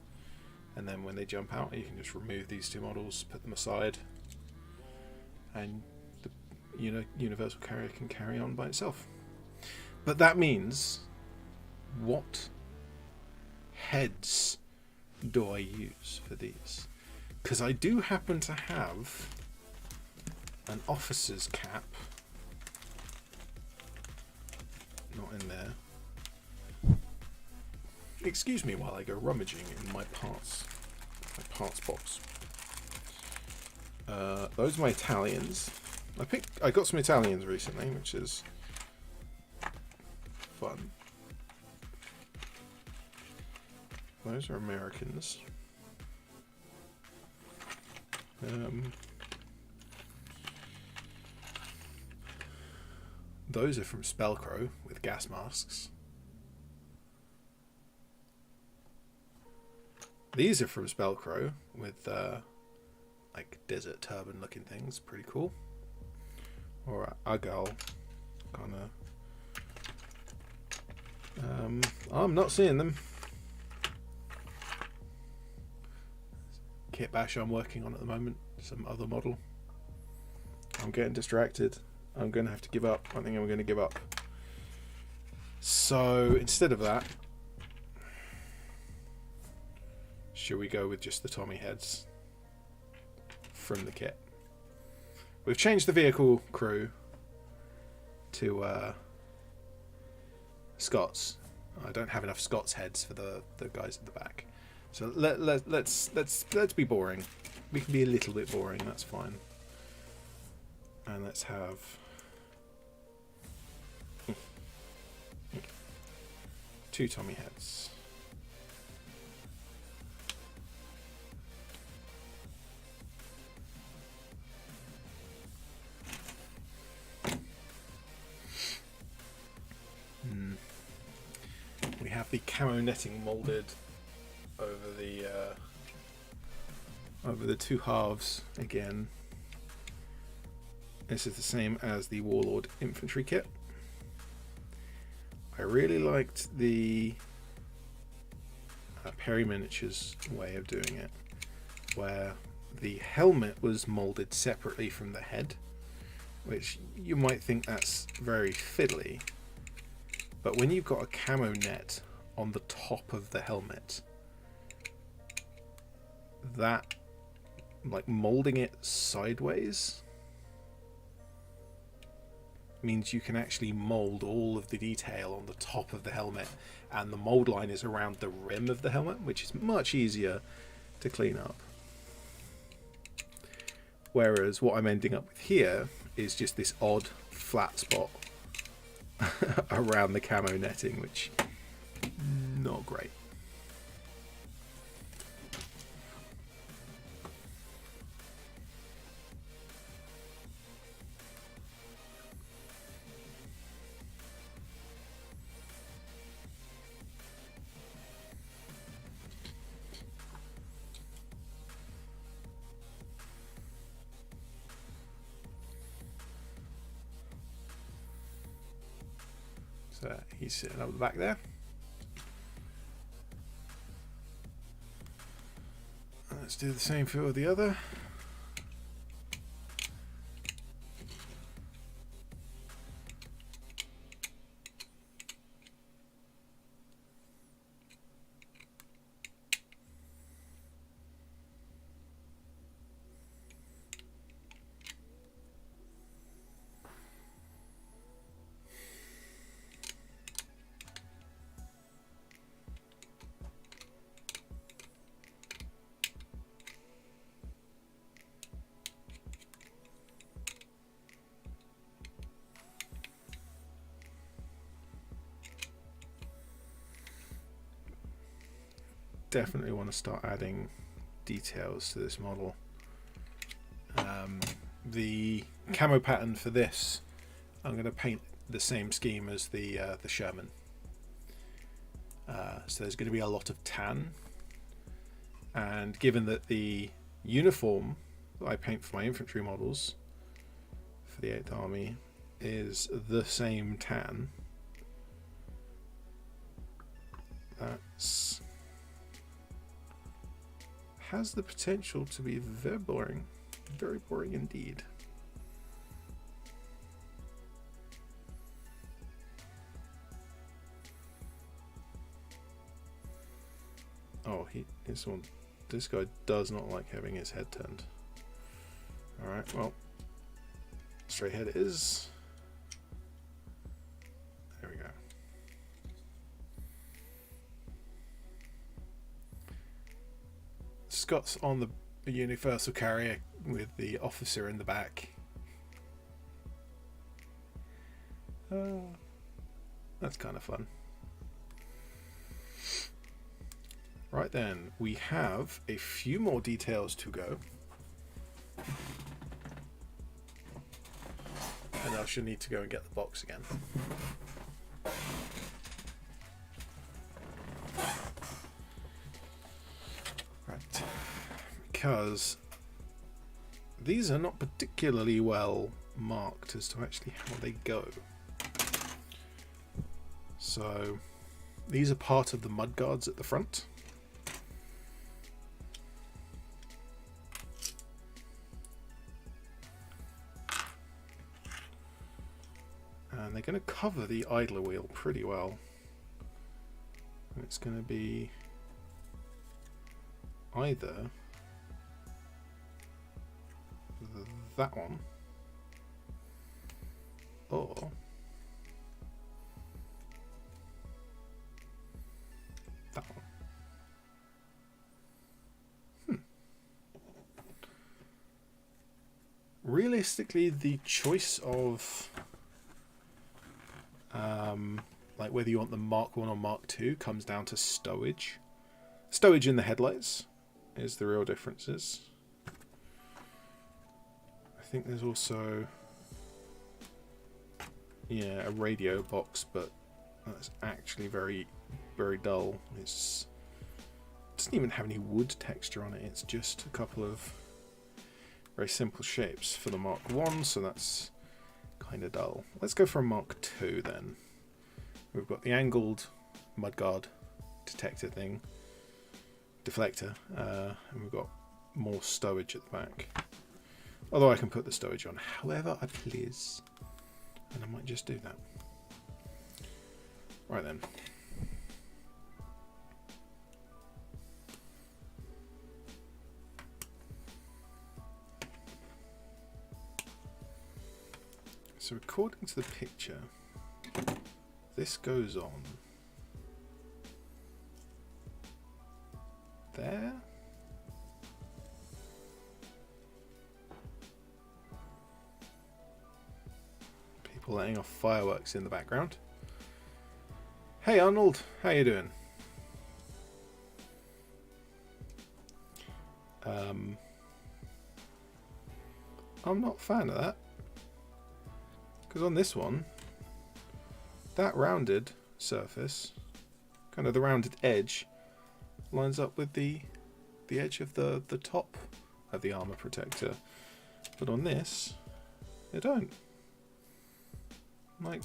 And then when they jump out, you can just remove these two models, put them aside, and universal carrier can carry on by itself. But that means, what heads do I use for these? Because I do happen to have an officer's cap. Not in there. Excuse me while I go rummaging in my parts box. Those are my Italians. I got some Italians recently, which is fun. Those are Americans. Those are from Spellcrow with gas masks. These are from Spellcrow with like desert turban looking things. Pretty cool. Or Agal, kinda. I'm not seeing them. Kit bash I'm working on at the moment. Some other model. I'm getting distracted. I'm going to have to give up. I think I'm going to give up. So instead of that, should we go with just the Tommy heads from the kit? We've changed the vehicle crew to Scots. I don't have enough Scots heads for the guys at the back, so let's be boring. We can be a little bit boring. That's fine. And let's have 2 Tommy heads. We have the camo netting molded over the 2 halves again. This is the same as the Warlord infantry kit. I really liked the Perry Miniatures way of doing it, where the helmet was molded separately from the head, which you might think that's very fiddly, but when you've got a camo net on the top of the helmet, that, like, molding it sideways means you can actually mold all of the detail on the top of the helmet, and the mold line is around the rim of the helmet, which is much easier to clean up. Whereas what I'm ending up with here is just this odd flat spot around the camo netting, which not great. So he's sitting up the back there. Let's do the same for the other. Definitely want to start adding details to this model. The camo pattern for this, I'm going to paint the same scheme as the Sherman. So there's going to be a lot of tan, and given that the uniform that I paint for my infantry models for the 8th Army is the same tan, that's has the potential to be very boring indeed. Oh, this guy does not like having his head turned. Alright, well, straight head it is. There we go. Scott's on the universal carrier with the officer in the back. That's kind of fun. Right then, we have a few more details to go. And I shall need to go and get the box again. Right. Because these are not particularly well marked as to actually how they go. So these are part of the mud guards at the front. And they're going to cover the idler wheel pretty well. And it's going to be either that one or that one. Realistically, the choice of like whether you want the Mark 1 or Mark 2 comes down to stowage. Stowage in the headlights is the real differences. I think there's also a radio box, but that's actually very, very dull. It doesn't even have any wood texture on it. It's just a couple of very simple shapes for the Mark 1, so that's kind of dull. Let's go for a Mark 2 then. We've got the angled mudguard detector thing, deflector, and we've got more stowage at the back. Although I can put the stowage on however I please, and I might just do that. Right then. So according to the picture, this goes on there. People letting off fireworks in the background. Hey Arnold, how you doing? I'm not a fan of that. Because on this one, that rounded surface, kind of the rounded edge, lines up with the edge of the top of the armor protector. But on this, they don't. Like,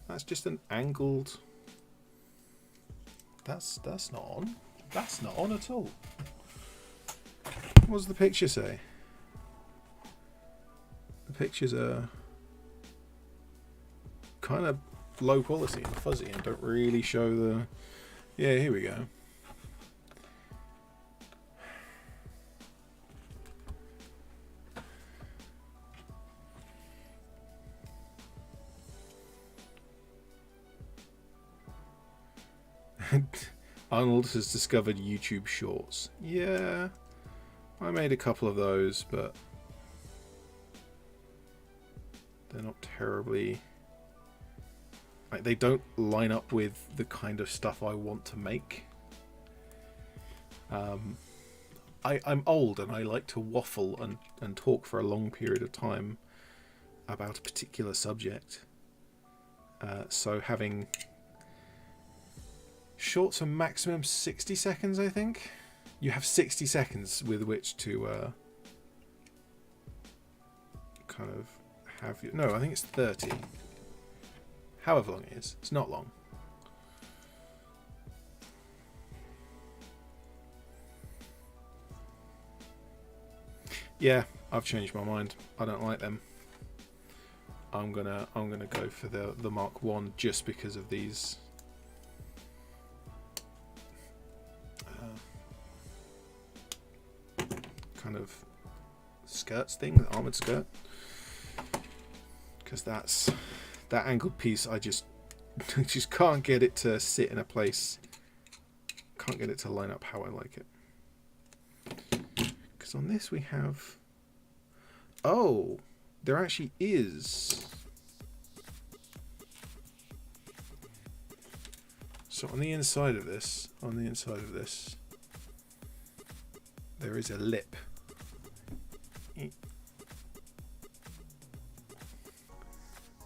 that's just an angled. That's not on. That's not on at all. What does the picture say? The pictures are kind of low quality and fuzzy and don't really show the... Yeah, here we go. Arnold has discovered YouTube Shorts. Yeah, I made a couple of those, but they're not terribly... Like, they don't line up with the kind of stuff I want to make. I'm old and I like to waffle and talk for a long period of time about a particular subject. So having shorts are maximum 60 seconds, I think. You have 60 seconds with which to kind of have your... No, I think it's 30. However long it is. It's not long. Yeah, I've changed my mind. I don't like them. I'm gonna go for the Mark 1 just because of these kind of skirts thing, the armored skirt, because that angled piece, I just can't get it to sit in a place, can't get it to line up how I like it. Because on this we have, oh, there actually is, so on the inside of this, there is a lip.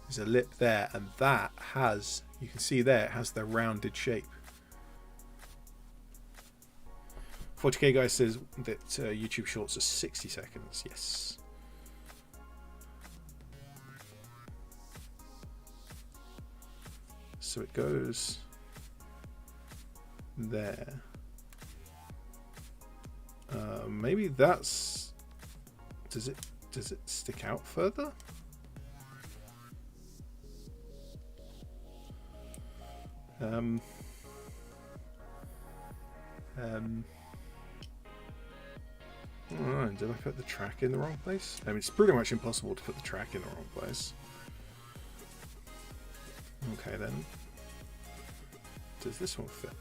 There's a lip there, and that has, you can see there, it has the rounded shape. 40k guy says that YouTube Shorts are 60 seconds. Yes. So it goes there. Maybe that's... Does it stick out further? Oh, did I put the track in the wrong place? I mean, it's pretty much impossible to put the track in the wrong place. Okay then. Does this one fit?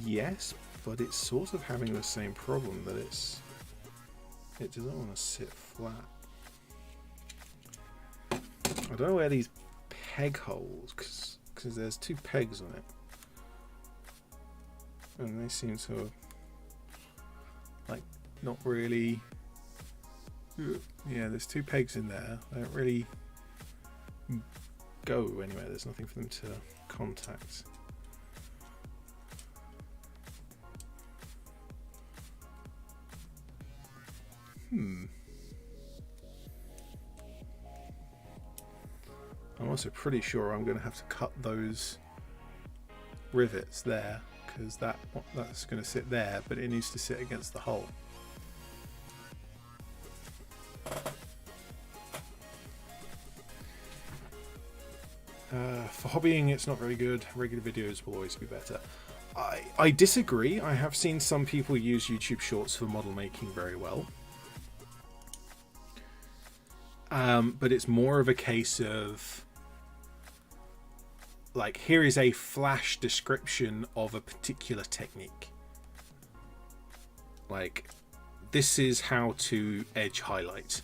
Yes, but it's sort of having the same problem that it doesn't want to sit flat. I don't know where these peg holes, because there's 2 pegs on it. And they seem to have, like, not really... Yeah, there's 2 pegs in there. They don't really go anywhere. There's nothing for them to contact. I'm also pretty sure I'm going to have to cut those rivets there, because that's going to sit there, but it needs to sit against the hole. For hobbying, it's not very good. Regular videos will always be better. I disagree. I have seen some people use YouTube Shorts for model making very well. But it's more of a case of, like, here is a flash description of a particular technique. Like, this is how to edge highlight.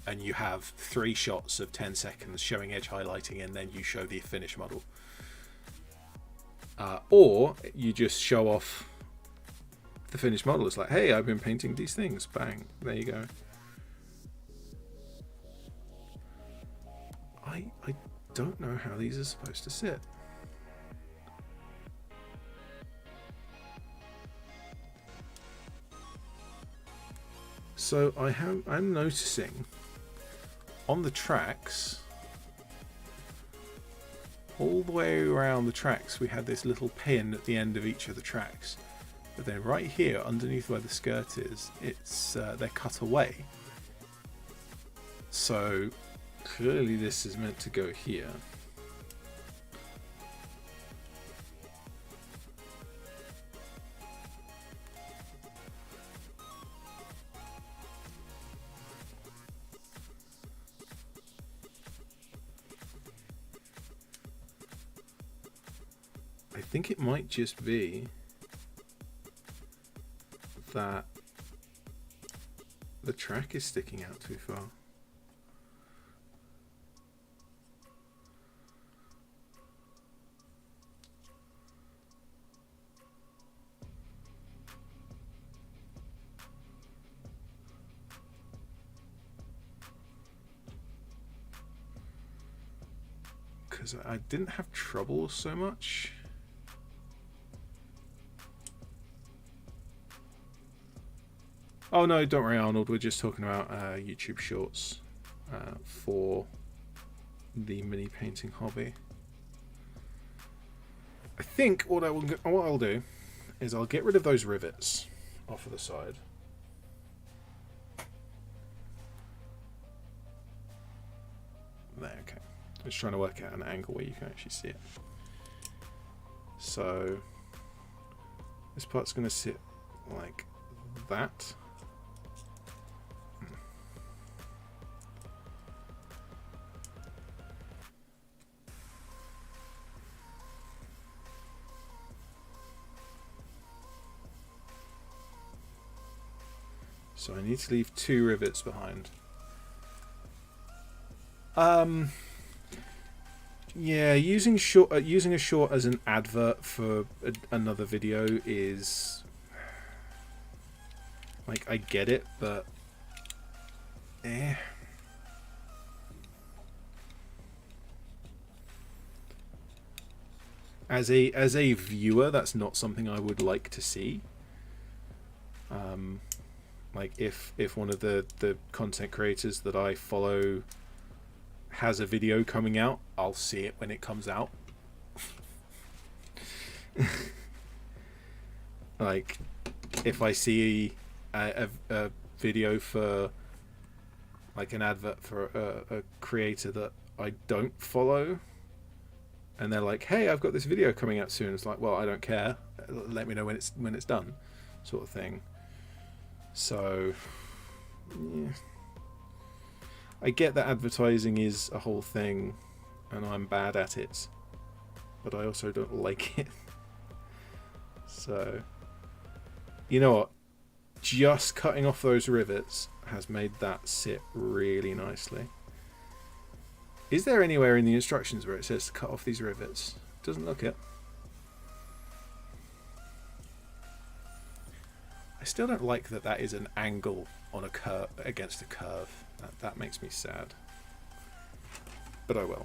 And you have 3 shots of 10 seconds showing edge highlighting, and then you show the finished model. Or you just show off the finished model. It's like, hey, I've been painting these things. Bang. There you go. I don't know how these are supposed to sit. So I'm noticing on the tracks, all the way around the tracks, we had this little pin at the end of each of the tracks. But then right here, underneath where the skirt is, it's they're cut away. So clearly this is meant to go here. I think it might just be that the track is sticking out too far. Because I didn't have trouble so much. Oh no, don't worry, Arnold. We're just talking about YouTube Shorts for the mini painting hobby. I think what I'll do is I'll get rid of those rivets off of the side. There, okay. I'm just trying to work out an angle where you can actually see it. So this part's going to sit like that. So I need to leave 2 rivets behind. Yeah, using a short as an advert for another video is, like, I get it, but as a viewer, that's not something I would like to see. Like if one of the content creators that I follow has a video coming out, I'll see it when it comes out. Like if I see a video for like an advert for a creator that I don't follow, and they're like, "Hey, I've got this video coming out soon." It's like, well, I don't care. Let me know when it's done, sort of thing. So, yeah. I get that advertising is a whole thing, and I'm bad at it, but I also don't like it. So, you know what? Just cutting off those rivets has made that sit really nicely. Is there anywhere in the instructions where it says to cut off these rivets? Doesn't look it. I still don't like that is an angle on a curve against a curve. That makes me sad. But I will.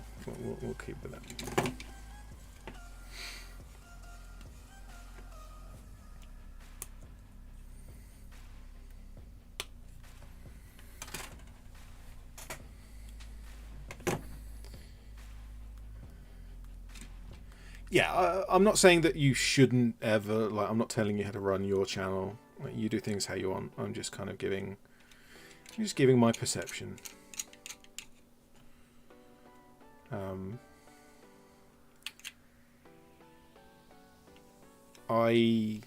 We'll keep with it. Yeah, I'm not saying that you shouldn't ever, like, I'm not telling you how to run your channel. Like, you do things how you want. I'm just kind of giving my perception. I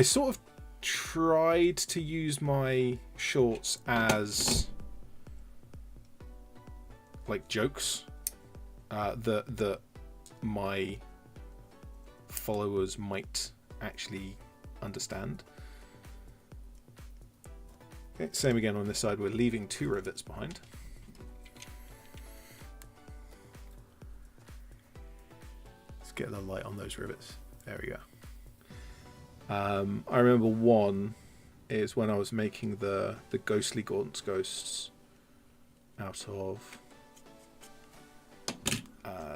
sort of tried to use my shorts as like jokes that my followers might actually understand. Okay, same again on this side. We're leaving 2 rivets behind. Let's get the light on those rivets. There we go. I remember one is when I was making the ghostly Gaunt's ghosts out of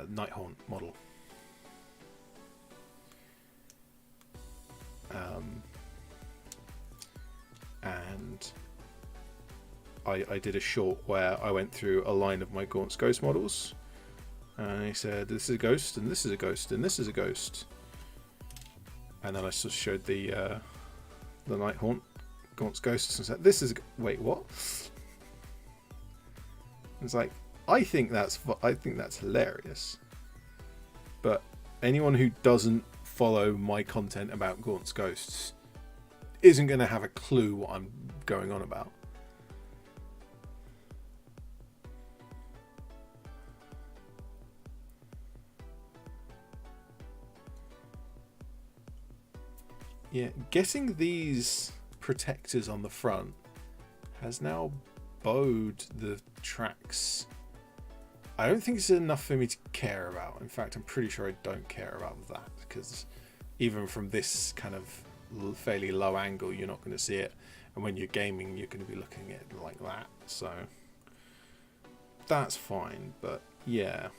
Nighthaunt model. And I did a short where I went through a line of my Gaunt's ghost models, and he said, "This is a ghost, and this is a ghost, and this is a ghost." And then I sort of showed the Nighthaunt Gaunt's ghosts and said, "This is wait, what?" It's like, I think that's hilarious, but anyone who doesn't follow my content about Gaunt's ghosts isn't going to have a clue what I'm going on about. Yeah, getting these protectors on the front has now bowed the tracks. I don't think it's enough for me to care about. In fact, I'm pretty sure I don't care about that, because even from this kind of fairly low angle, you're not going to see it. And when you're gaming, you're going to be looking at it like that. So that's fine. But yeah,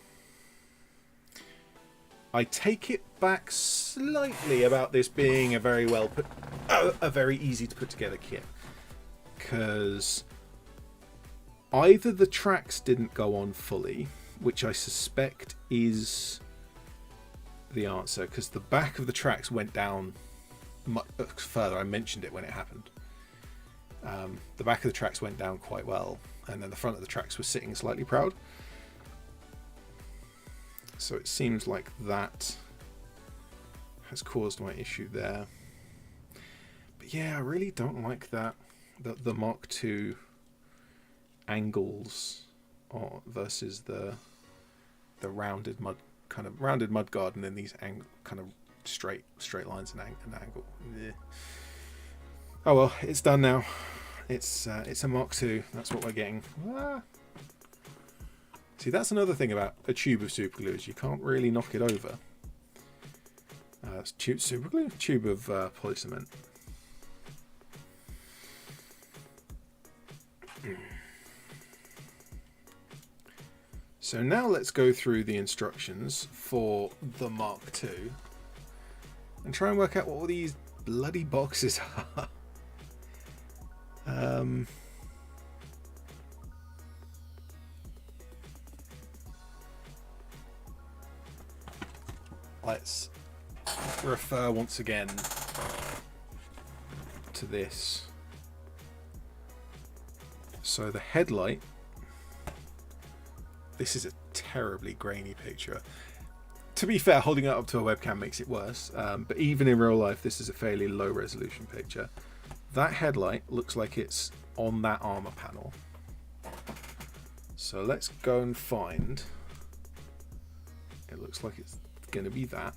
I take it back slightly about this being a very very easy to put together kit, because either the tracks didn't go on fully, which I suspect is the answer, because the back of the tracks went down much further. I mentioned it when it happened. The back of the tracks went down quite well, and then the front of the tracks was sitting slightly proud. So it seems like that has caused my issue there. But yeah, I really don't like that, the Mark II angles versus the rounded mud garden in these kind of straight lines and angle. Yeah. Oh well, it's done now. It's a Mark II. That's what we're getting. See, that's another thing about a tube of super glue, is you can't really knock it over. Tube super glue, tube of polycement. So now let's go through the instructions for the Mark II and try and work out what all these bloody boxes are. Let's refer once again to this So the headlight, this is a terribly grainy picture. To be fair, holding it up to a webcam makes it worse, but even in real life this is a fairly low resolution picture. That headlight looks like it's on that armor panel. So let's go and find, it looks like it's going to be that.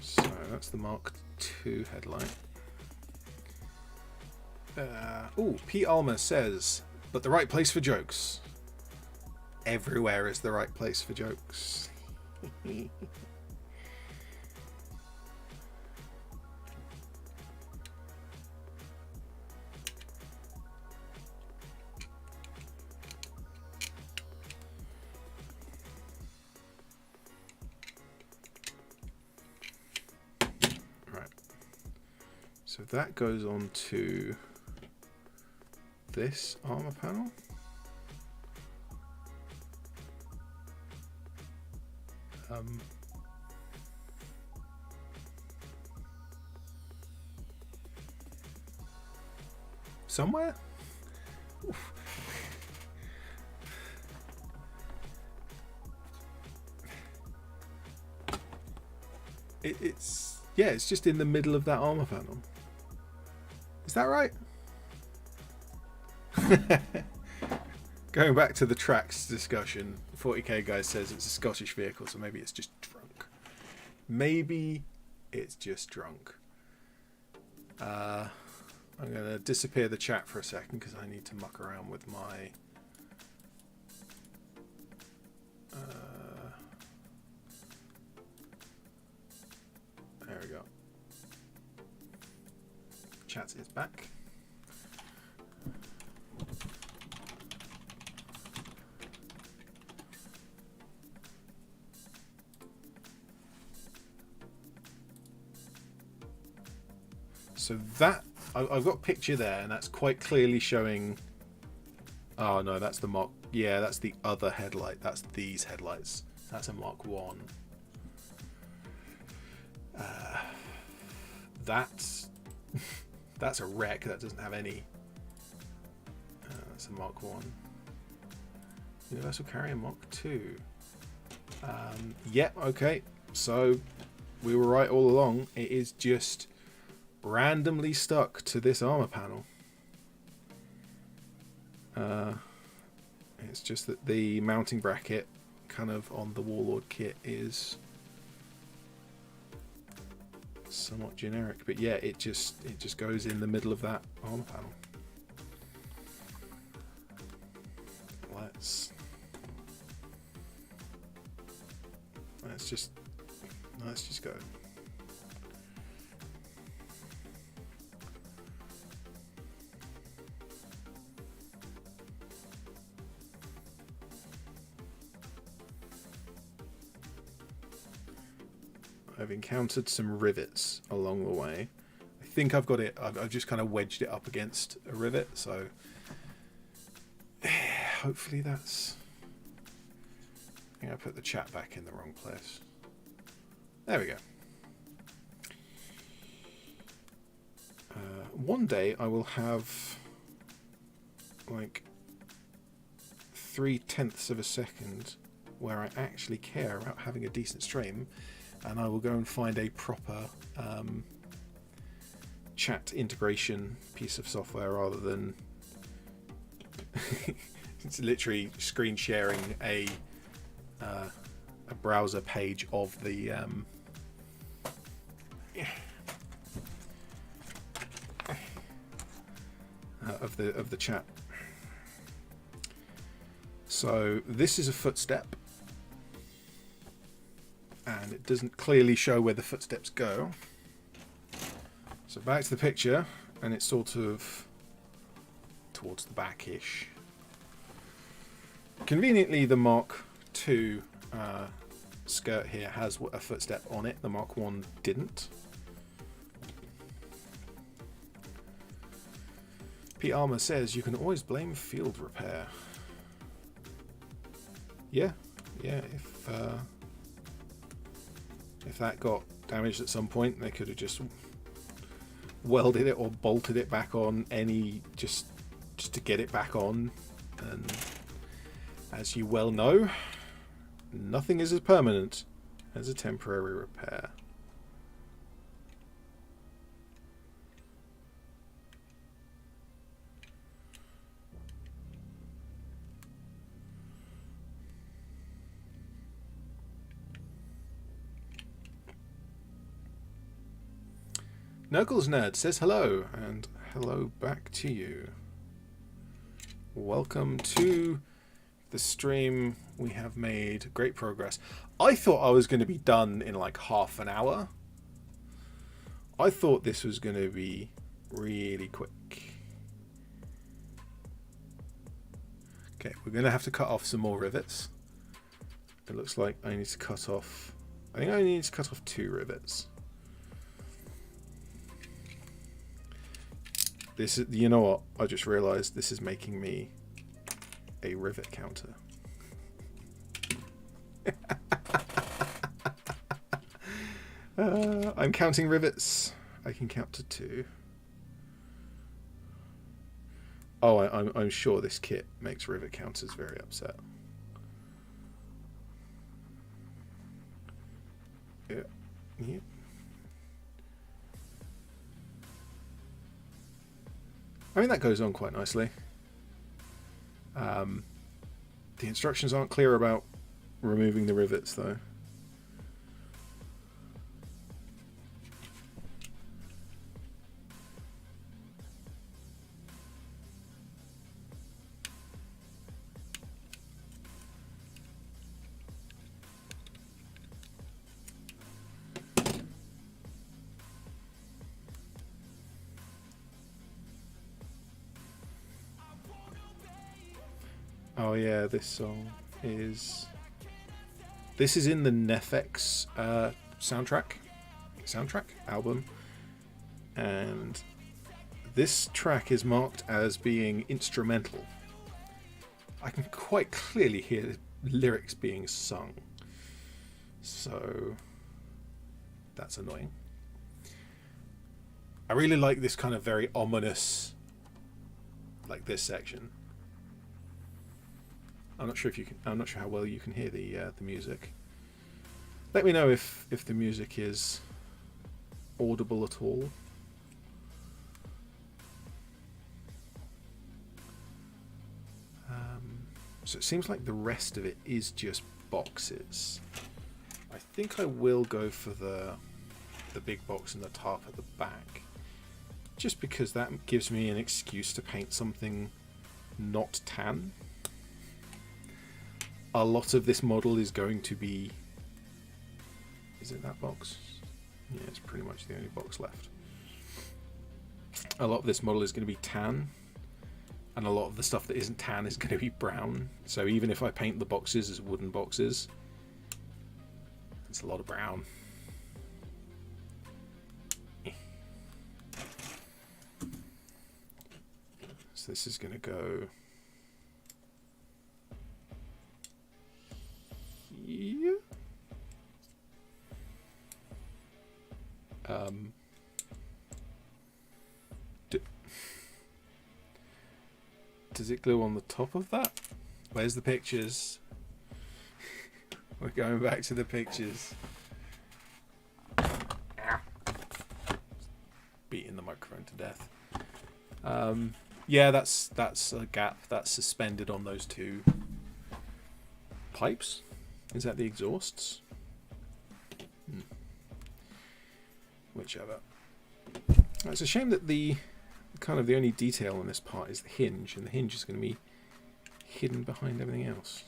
So that's the Mark II headlight. Oh, Pete Almer says, but the right place for jokes. Everywhere is the right place for jokes. Right. So that goes on to this armor panel. Somewhere? Oof. It's just in the middle of that armor panel. Is that right? Going back to the tracks discussion, 40k guy says it's a Scottish vehicle, so maybe it's just drunk. Maybe it's just drunk. I'm going to disappear the chat for a second because I need to muck around with my... there we go. Chat is back. So that, I've got a picture there, and that's quite clearly showing. Oh no, that's the Mark. Yeah, that's the other headlight. That's these headlights. That's a Mark 1. That's a wreck. That doesn't have any. That's a Mark 1. Universal Carrier Mark 2. Yep. Okay. So we were right all along. It is just randomly stuck to this armor panel. It's just that the mounting bracket kind of on the Warlord kit is somewhat generic, but yeah, it just goes in the middle of that armor panel. Let's just go. I've encountered some rivets along the way. I think I've got it. I've just kind of wedged it up against a rivet, so hopefully that's... I think I put the chat back in the wrong place. There we go. One day I will have like 0.3 of a second where I actually care about having a decent stream, and I will go and find a proper chat integration piece of software rather than it's literally screen sharing a browser page of the of the chat. So this is a footstep, and it doesn't clearly show where the footsteps go. So back to the picture, and it's sort of towards the back-ish. Conveniently, the Mark II skirt here has a footstep on it. The Mark I didn't. Pete Armour says you can always blame field repair. Yeah, if If that got damaged at some point, they could have just welded it or bolted it back on just to get it back on. And as you well know, nothing is as permanent as a temporary repair. Knuckles Nerd says hello, and hello back to you. Welcome to the stream. We have made great progress. I thought I was going to be done in like half an hour. I thought this was going to be really quick. Okay, we're going to have to cut off some more rivets. It looks like I need to cut off... I think I need to cut off 2 rivets. This is, you know what? I just realised this is making me a rivet counter. I'm counting rivets. I can count to 2. Oh, I'm sure this kit makes rivet counters very upset. Yeah. Yeah. I mean, that goes on quite nicely. The instructions aren't clear about removing the rivets, though. Oh yeah, this song is... This is in the Nefx soundtrack album, and this track is marked as being instrumental. I can quite clearly hear the lyrics being sung, so that's annoying. I really like this kind of very ominous, like this section. I'm not sure if you can. I'm not sure how well you can hear the music. Let me know if the music is audible at all. So it seems like the rest of it is just boxes. I think I will go for the big box and the tarp at the back, just because that gives me an excuse to paint something not tan. A lot of this model is going to be... Is it that box? Yeah, it's pretty much the only box left. A lot of this model is going to be tan, and a lot of the stuff that isn't tan is going to be brown. So even if I paint the boxes as wooden boxes, it's a lot of brown. So this is going to go... Yeah. Does it glue on the top of that? Where's the pictures? We're going back to the pictures. Beating the microphone to death. Yeah, that's a gap that's suspended on those 2 pipes. Is that the exhausts? Whichever. It's a shame that the only detail on this part is the hinge, and the hinge is going to be hidden behind everything else.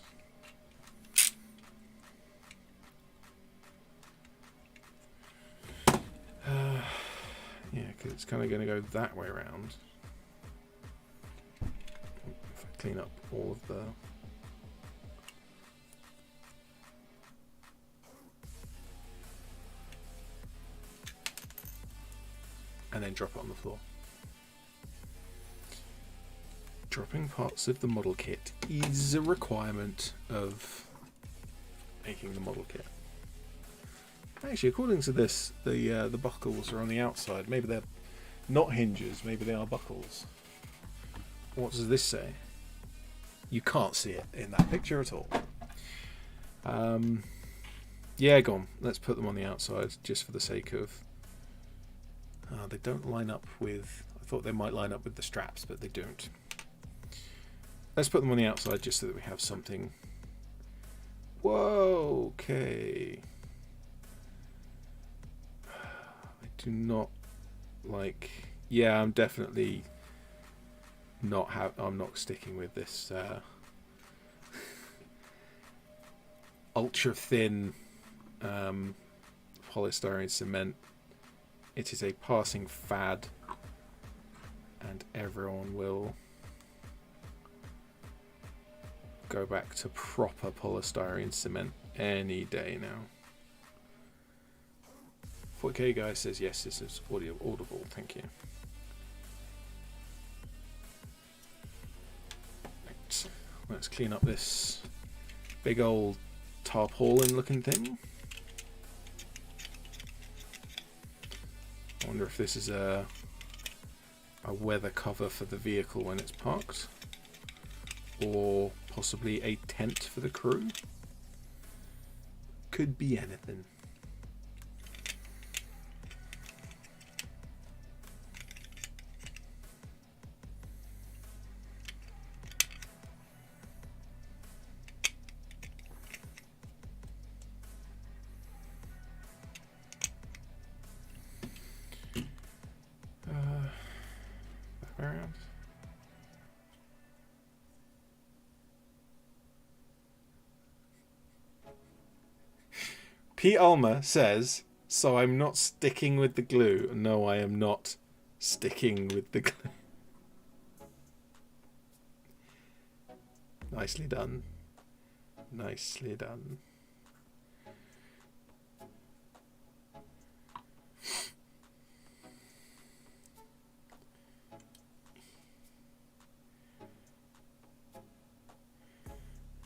Yeah, because it's kind of going to go that way around. If I clean up all of the... and then drop it on the floor. Dropping parts of the model kit is a requirement of making the model kit. Actually, according to this, the buckles are on the outside. Maybe they're not hinges. Maybe they are buckles. What does this say? You can't see it in that picture at all. Yeah, go on. Let's put them on the outside just for the sake of... they don't line up with... I thought they might line up with the straps, but they don't. Let's put them on the outside just so that we have something... Whoa, okay. I do not like... Yeah, I'm definitely not... I'm not sticking with this ultra thin polystyrene cement. It is a passing fad, and everyone will go back to proper polystyrene cement any day now. 4K guy says yes, this is audible, thank you. Right. Let's clean up this big old tarpaulin looking thing. I wonder if this is a weather cover for the vehicle when it's parked, or possibly a tent for the crew. Could be anything. Around. P. Alma says, so I'm not sticking with the glue. No, I am not sticking with the glue. Nicely done. Nicely done.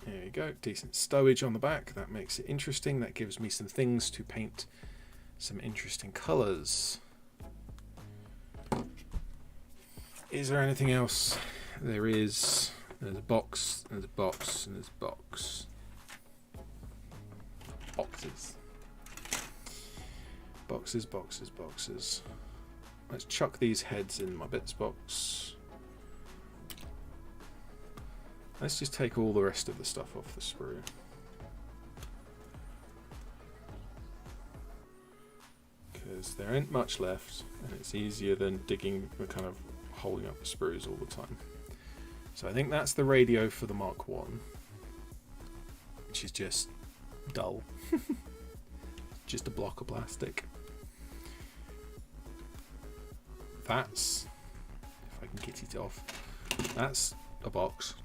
There we go, decent stowage on the back. That makes it interesting. That gives me some things to paint some interesting colours. Is there anything else? There is. There's a box, there's a box, and there's a box. Boxes. Boxes, boxes, boxes. Let's chuck these heads in my bits box. Let's just take all the rest of the stuff off the sprue. Because there ain't much left, and it's easier than digging, kind of holding up the sprues all the time. So I think that's the radio for the Mark 1, which is just dull. Just a block of plastic. That's, if I can get it off, that's a box.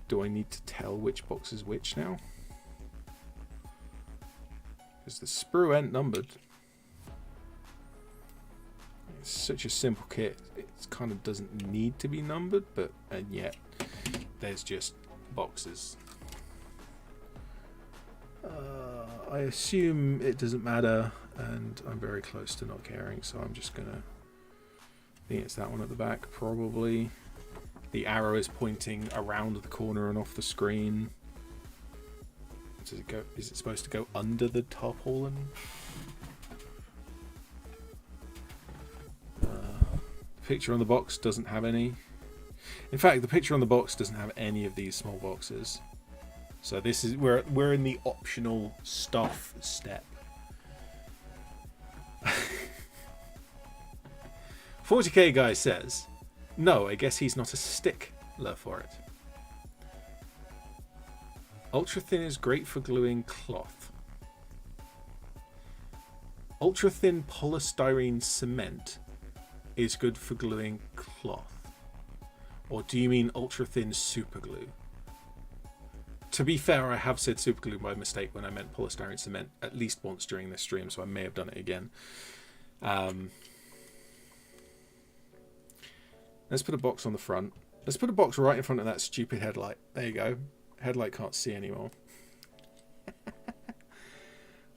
Do I need to tell which box is which now? Because the sprue ain't numbered. It's such a simple kit, it kind of doesn't need to be numbered, but and yet there's just boxes. I assume it doesn't matter, and I'm very close to not caring, so I'm just gonna... I think it's that one at the back, probably. The arrow is pointing around the corner and off the screen. Does it go? Is it supposed to go under the tarpaulin? The picture on the box doesn't have any. In fact, the picture on the box doesn't have any of these small boxes. So this is we're in the optional stuff step. 40k guy says, no, I guess he's not a stickler for it. Ultra thin is great for gluing cloth. Ultra thin polystyrene cement is good for gluing cloth. Or do you mean ultra thin super glue? To be fair, I have said super glue by mistake when I meant polystyrene cement at least once during this stream, so I may have done it again. Let's put a box on the front. Let's put a box right in front of that stupid headlight. There you go. Headlight can't see anymore.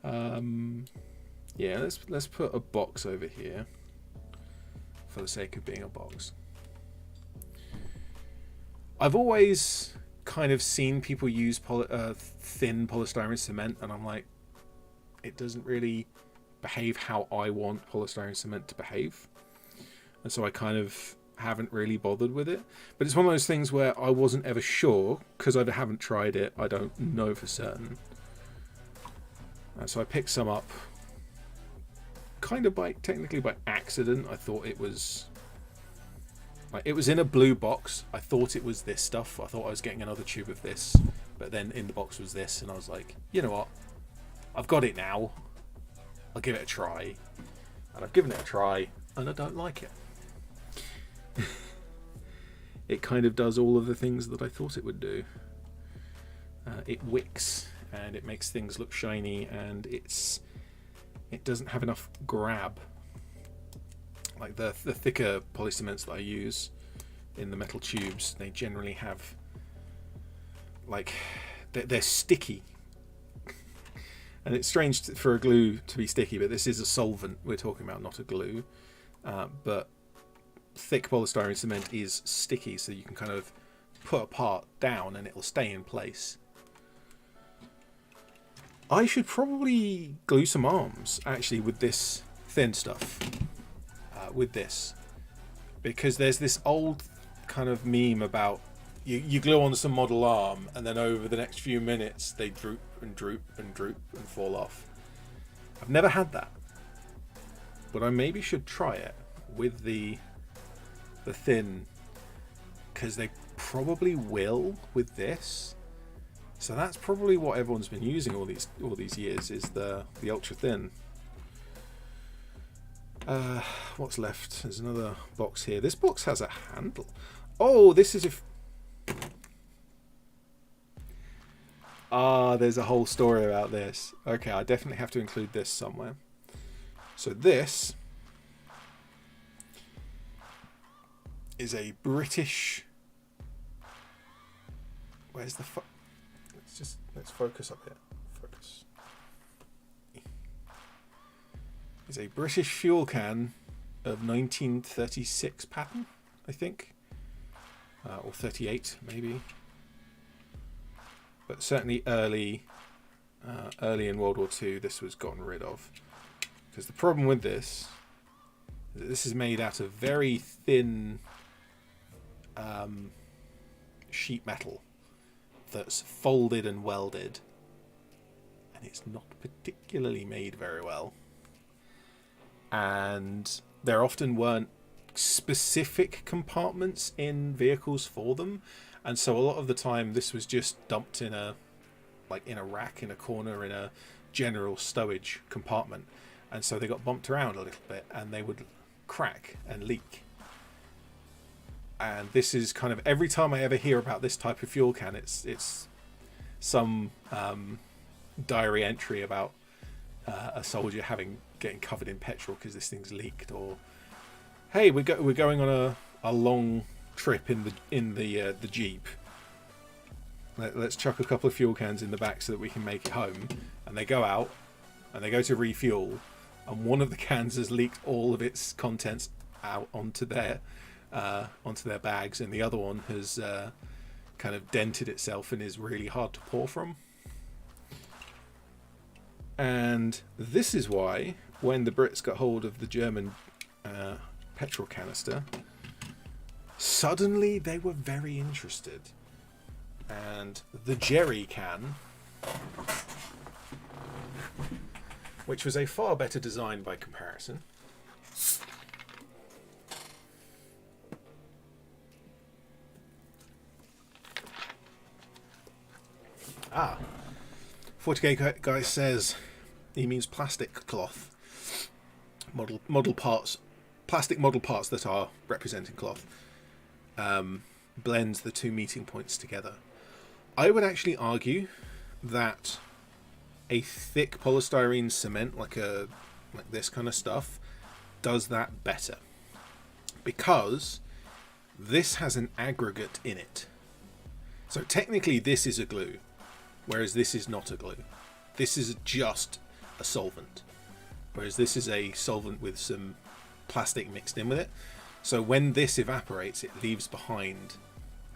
Yeah, let's put a box over here for the sake of being a box. I've always kind of seen people use thin polystyrene cement, and I'm like, it doesn't really behave how I want polystyrene cement to behave, and so I kind of haven't really bothered with it. But it's one of those things where I wasn't ever sure, because I haven't tried it. I don't know for certain. So I picked some up kind of technically by accident. I thought it was in a blue box. I thought it was this stuff. I thought I was getting another tube of this, but then in the box was this, and I was like, you know what, I've got it now, I'll give it a try. And I've given it a try, and I don't like it. It kind of does all of the things that I thought it would do. It wicks, and it makes things look shiny, and it doesn't have enough grab. Like the thicker polycements that I use in the metal tubes, they generally have, like, they're sticky. And it's strange for a glue to be sticky, but this is a solvent we're talking about, not a glue. But thick polystyrene cement is sticky, so you can kind of put a part down and it'll stay in place. I should probably glue some arms, actually, with this thin stuff. With this. Because there's this old kind of meme about you glue on some model arm, and then over the next few minutes they droop and droop and droop and fall off. I've never had that, but I maybe should try it with the thin, because they probably will with this. So that's probably what everyone's been using all these years, is the ultra thin. What's left? There's another box here. This box has a handle. Oh, this is there's a whole story about this. Okay, I definitely have to include this somewhere. So this is a British... Where's the let's focus up here. Focus. It's a British fuel can of 1936 pattern, I think. Or 38, maybe. But certainly early in World War II, this was gotten rid of. Because the problem with this is that this is made out of very thin sheet metal that's folded and welded, and it's not particularly made very well. And there often weren't specific compartments in vehicles for them, and so a lot of the time this was just dumped in a rack in a corner in a general stowage compartment, and so they got bumped around a little bit and they would crack and leak. And this is kind of, every time I ever hear about this type of fuel can, it's some diary entry about a soldier getting covered in petrol because this thing's leaked, or hey, we're going on a long trip in the Jeep. Let's chuck a couple of fuel cans in the back so that we can make it home. And they go out and they go to refuel, and one of the cans has leaked all of its contents out onto their bags, and the other one has kind of dented itself and is really hard to pour from. And this is why, when the Brits got hold of the German petrol canister, suddenly they were very interested. And the jerry can, which was a far better design by comparison, Ah, 40k guy says he means plastic cloth. Model parts, plastic model parts that are representing cloth. Blends the two meeting points together. I would actually argue that a thick polystyrene cement, like this kind of stuff, does that better, because this has an aggregate in it. So technically this is a glue, whereas this is not a glue. This is just a solvent, whereas this is a solvent with some plastic mixed in with it. So when this evaporates, it leaves behind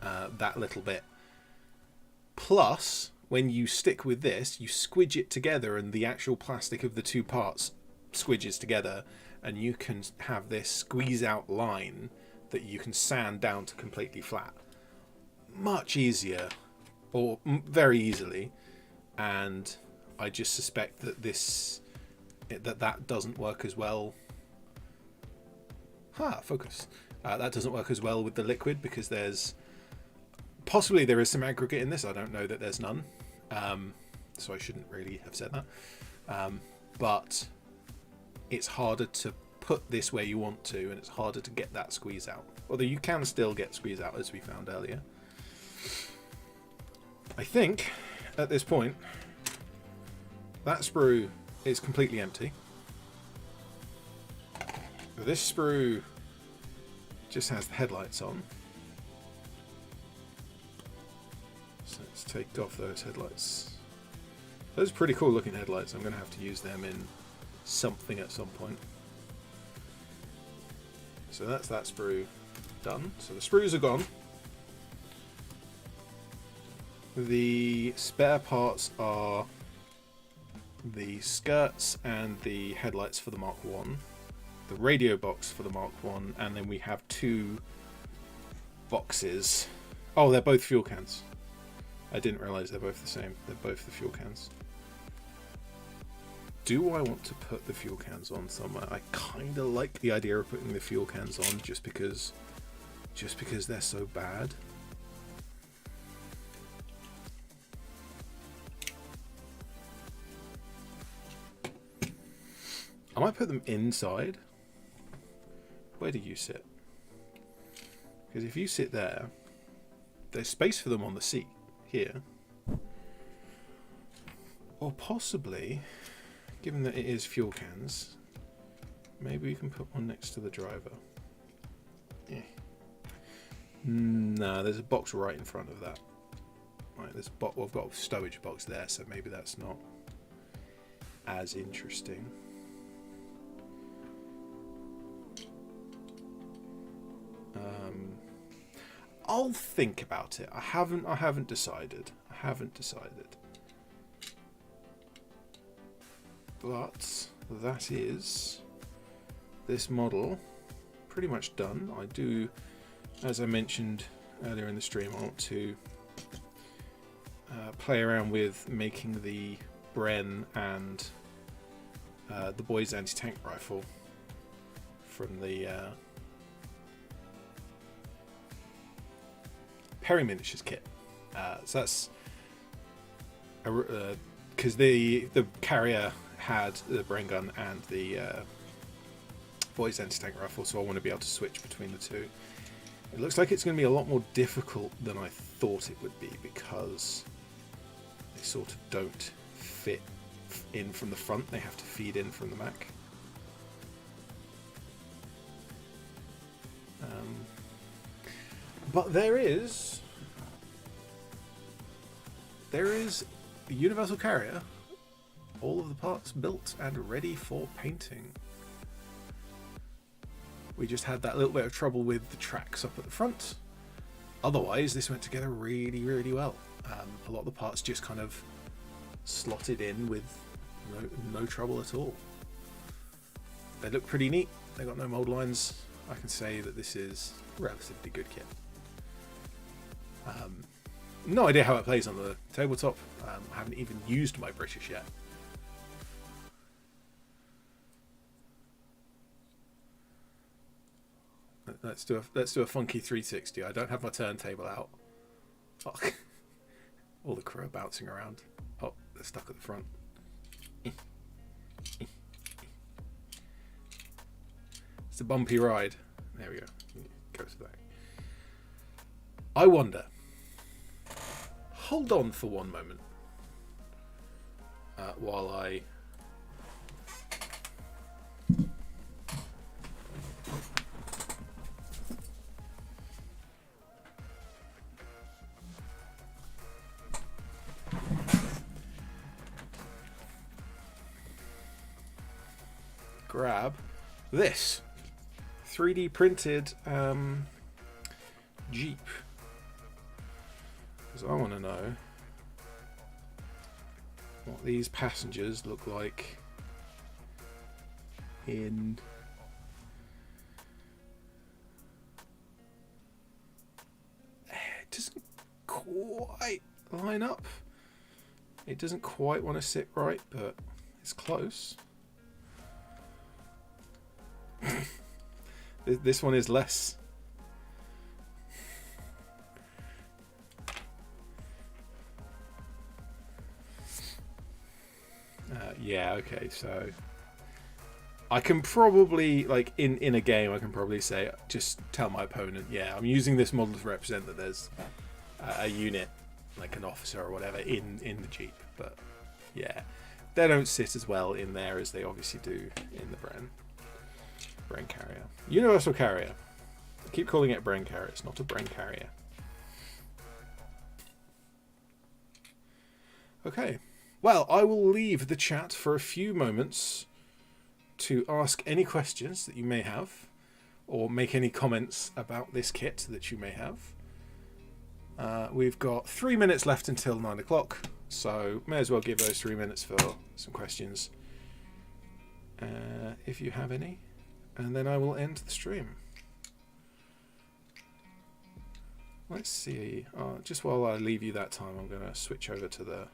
that little bit. Plus, when you stick with this, you squidge it together and the actual plastic of the two parts squidges together, and you can have this squeeze out line that you can sand down to completely flat. Much easier, or very easily, and I just suspect that that doesn't work as well. Focus. That doesn't work as well with the liquid, because possibly there is some aggregate in this. I don't know that there's none, so I shouldn't really have said that. But it's harder to put this where you want to, and it's harder to get that squeeze out. Although you can still get squeeze out, as we found earlier. I think at this point that sprue is completely empty. This sprue just has the headlights on. So let's take off those headlights. Those are pretty cool looking headlights. I'm going to have to use them in something at some point. So that's that sprue done. So the sprues are gone. The spare parts are the skirts and the headlights for the Mark 1, the radio box for the Mark 1, and then we have two boxes. Oh, they're both fuel cans. I didn't realize they're both the same. They're both the fuel cans. Do I want to put the fuel cans on somewhere? I kind of like the idea of putting the fuel cans on just because they're so bad. I might put them inside. Where do you sit? Because if you sit there, there's space for them on the seat here. Or possibly, given that it is fuel cans, maybe we can put one next to the driver. Yeah. No, there's a box right in front of that. Right, I've got a stowage box there, so maybe that's not as interesting. I'll think about it. I haven't decided. But that is this model pretty much done. I do, as I mentioned earlier in the stream, I want to play around with making the Bren and the boys' anti-tank rifle from the Perry Miniatures kit. So that's because the carrier had the Bren gun and the boys' anti-tank rifle, so I want to be able to switch between the two. It looks like it's going to be a lot more difficult than I thought it would be, because they sort of don't fit in from the front. They have to feed in from the back. But there is a universal carrier, all of the parts built and ready for painting. We just had that little bit of trouble with the tracks up at the front. Otherwise, this went together really, really well. A lot of the parts just kind of slotted in with no trouble at all. They look pretty neat. They got no mold lines. I can say that this is a relatively good kit. No idea how it plays on the tabletop. I haven't even used my British yet. Let's do a funky 360. I don't have my turntable out. Oh. All the crew are bouncing around. Oh, they're stuck at the front. It's a bumpy ride. There we go. Go to the back. I wonder. Hold on for one moment while I grab this 3D printed Jeep, because I want to know what these passengers look like in it doesn't quite line up. It doesn't quite want to sit right, but it's close. This one is less. Yeah, okay, so I can probably, like, in a game, I can probably say, just tell my opponent, yeah, I'm using this model to represent that there's a unit, like an officer or whatever, in the Jeep. But yeah, they don't sit as well in there as they obviously do in the brain carrier. Universal carrier. I keep calling it brain carrier. It's not a brain carrier. Okay. Well, I will leave the chat for a few moments to ask any questions that you may have, or make any comments about this kit that you may have. We've got 3 minutes left until 9 o'clock, so may as well give those 3 minutes for some questions, if you have any, and then I will end the stream. Let's see. Just while I leave you that time, I'm going to switch over to the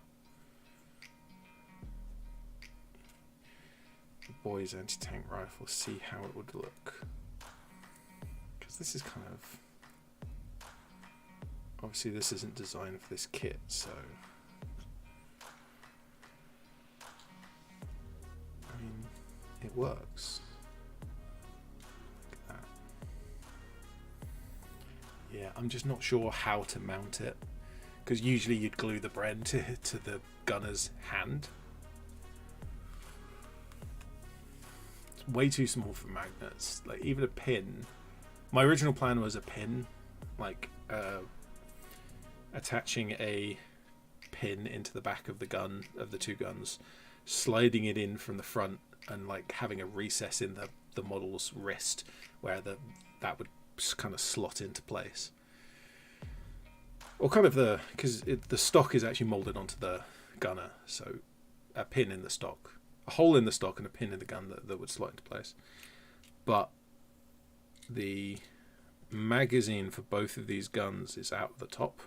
boys anti-tank rifle, see how it would look, because this is kind of, obviously this isn't designed for this kit, so I mean, it works. Look at that. Yeah, I'm just not sure how to mount it, because usually you'd glue the Bren to the gunner's hand. Way too small for magnets. Like, even a pin. My original plan was a pin, like attaching a pin into the back of the gun, of the two guns, sliding it in from the front, and like having a recess in the model's wrist where that would kind of slot into place. Or kind of because the stock is actually molded onto the gunner, so a pin in the stock. A hole in the stock and a pin in the gun that would slot into place. But the magazine for both of these guns is out the top.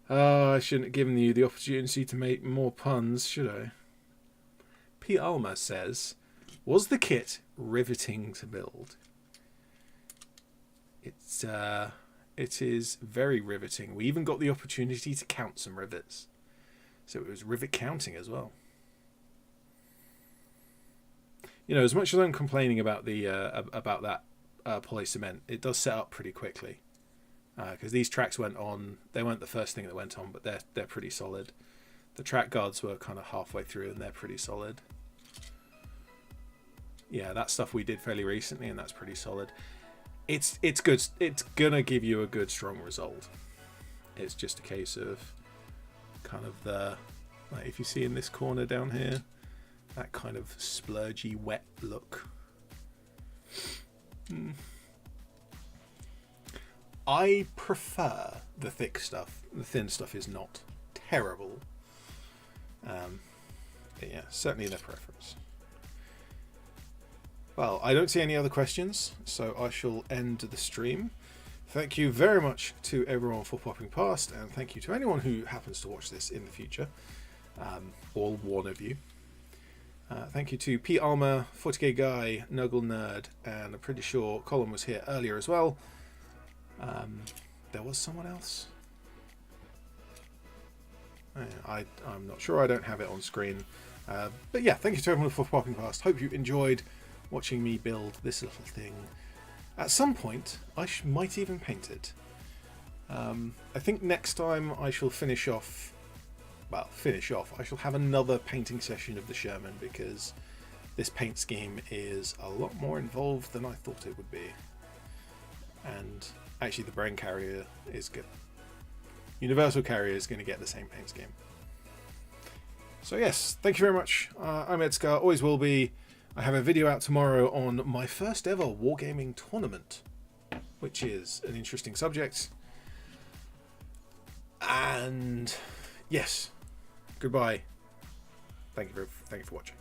I shouldn't have given you the opportunity to make more puns, should I? P. Alma says, was the kit riveting to build? It is very riveting. We even got the opportunity to count some rivets. So it was rivet counting as well. You know, as much as I'm complaining about that poly cement, it does set up pretty quickly. Because these tracks went on, they weren't the first thing that went on, but they're pretty solid. The track guards were kind of halfway through and they're pretty solid. Yeah, that stuff we did fairly recently and that's pretty solid. It's good. It's gonna give you a good, strong result. It's just a case of kind of like if you see in this corner down here, that kind of splurgy, wet look. I prefer the thick stuff. The thin stuff is not terrible. But yeah, certainly their preference. Well, I don't see any other questions, so I shall end the stream. Thank you very much to everyone for popping past, and thank you to anyone who happens to watch this in the future. All one of you. Thank you to P. Alma, 40k Guy, Nuggle Nerd, and I'm pretty sure Colin was here earlier as well. There was someone else. I'm not sure, I don't have it on screen. But yeah, thank you to everyone for popping past. Hope you enjoyed watching me build this little thing. At some point, I might even paint it. I think next time I shall finish off. I shall have another painting session of the Sherman, because this paint scheme is a lot more involved than I thought it would be. And actually the brain carrier is good. Universal carrier is going to get the same paint scheme. So yes, thank you very much. I'm ED-SKaR, always will be. I have a video out tomorrow on my first ever wargaming tournament, which is an interesting subject. And yes, goodbye. Thank you for watching.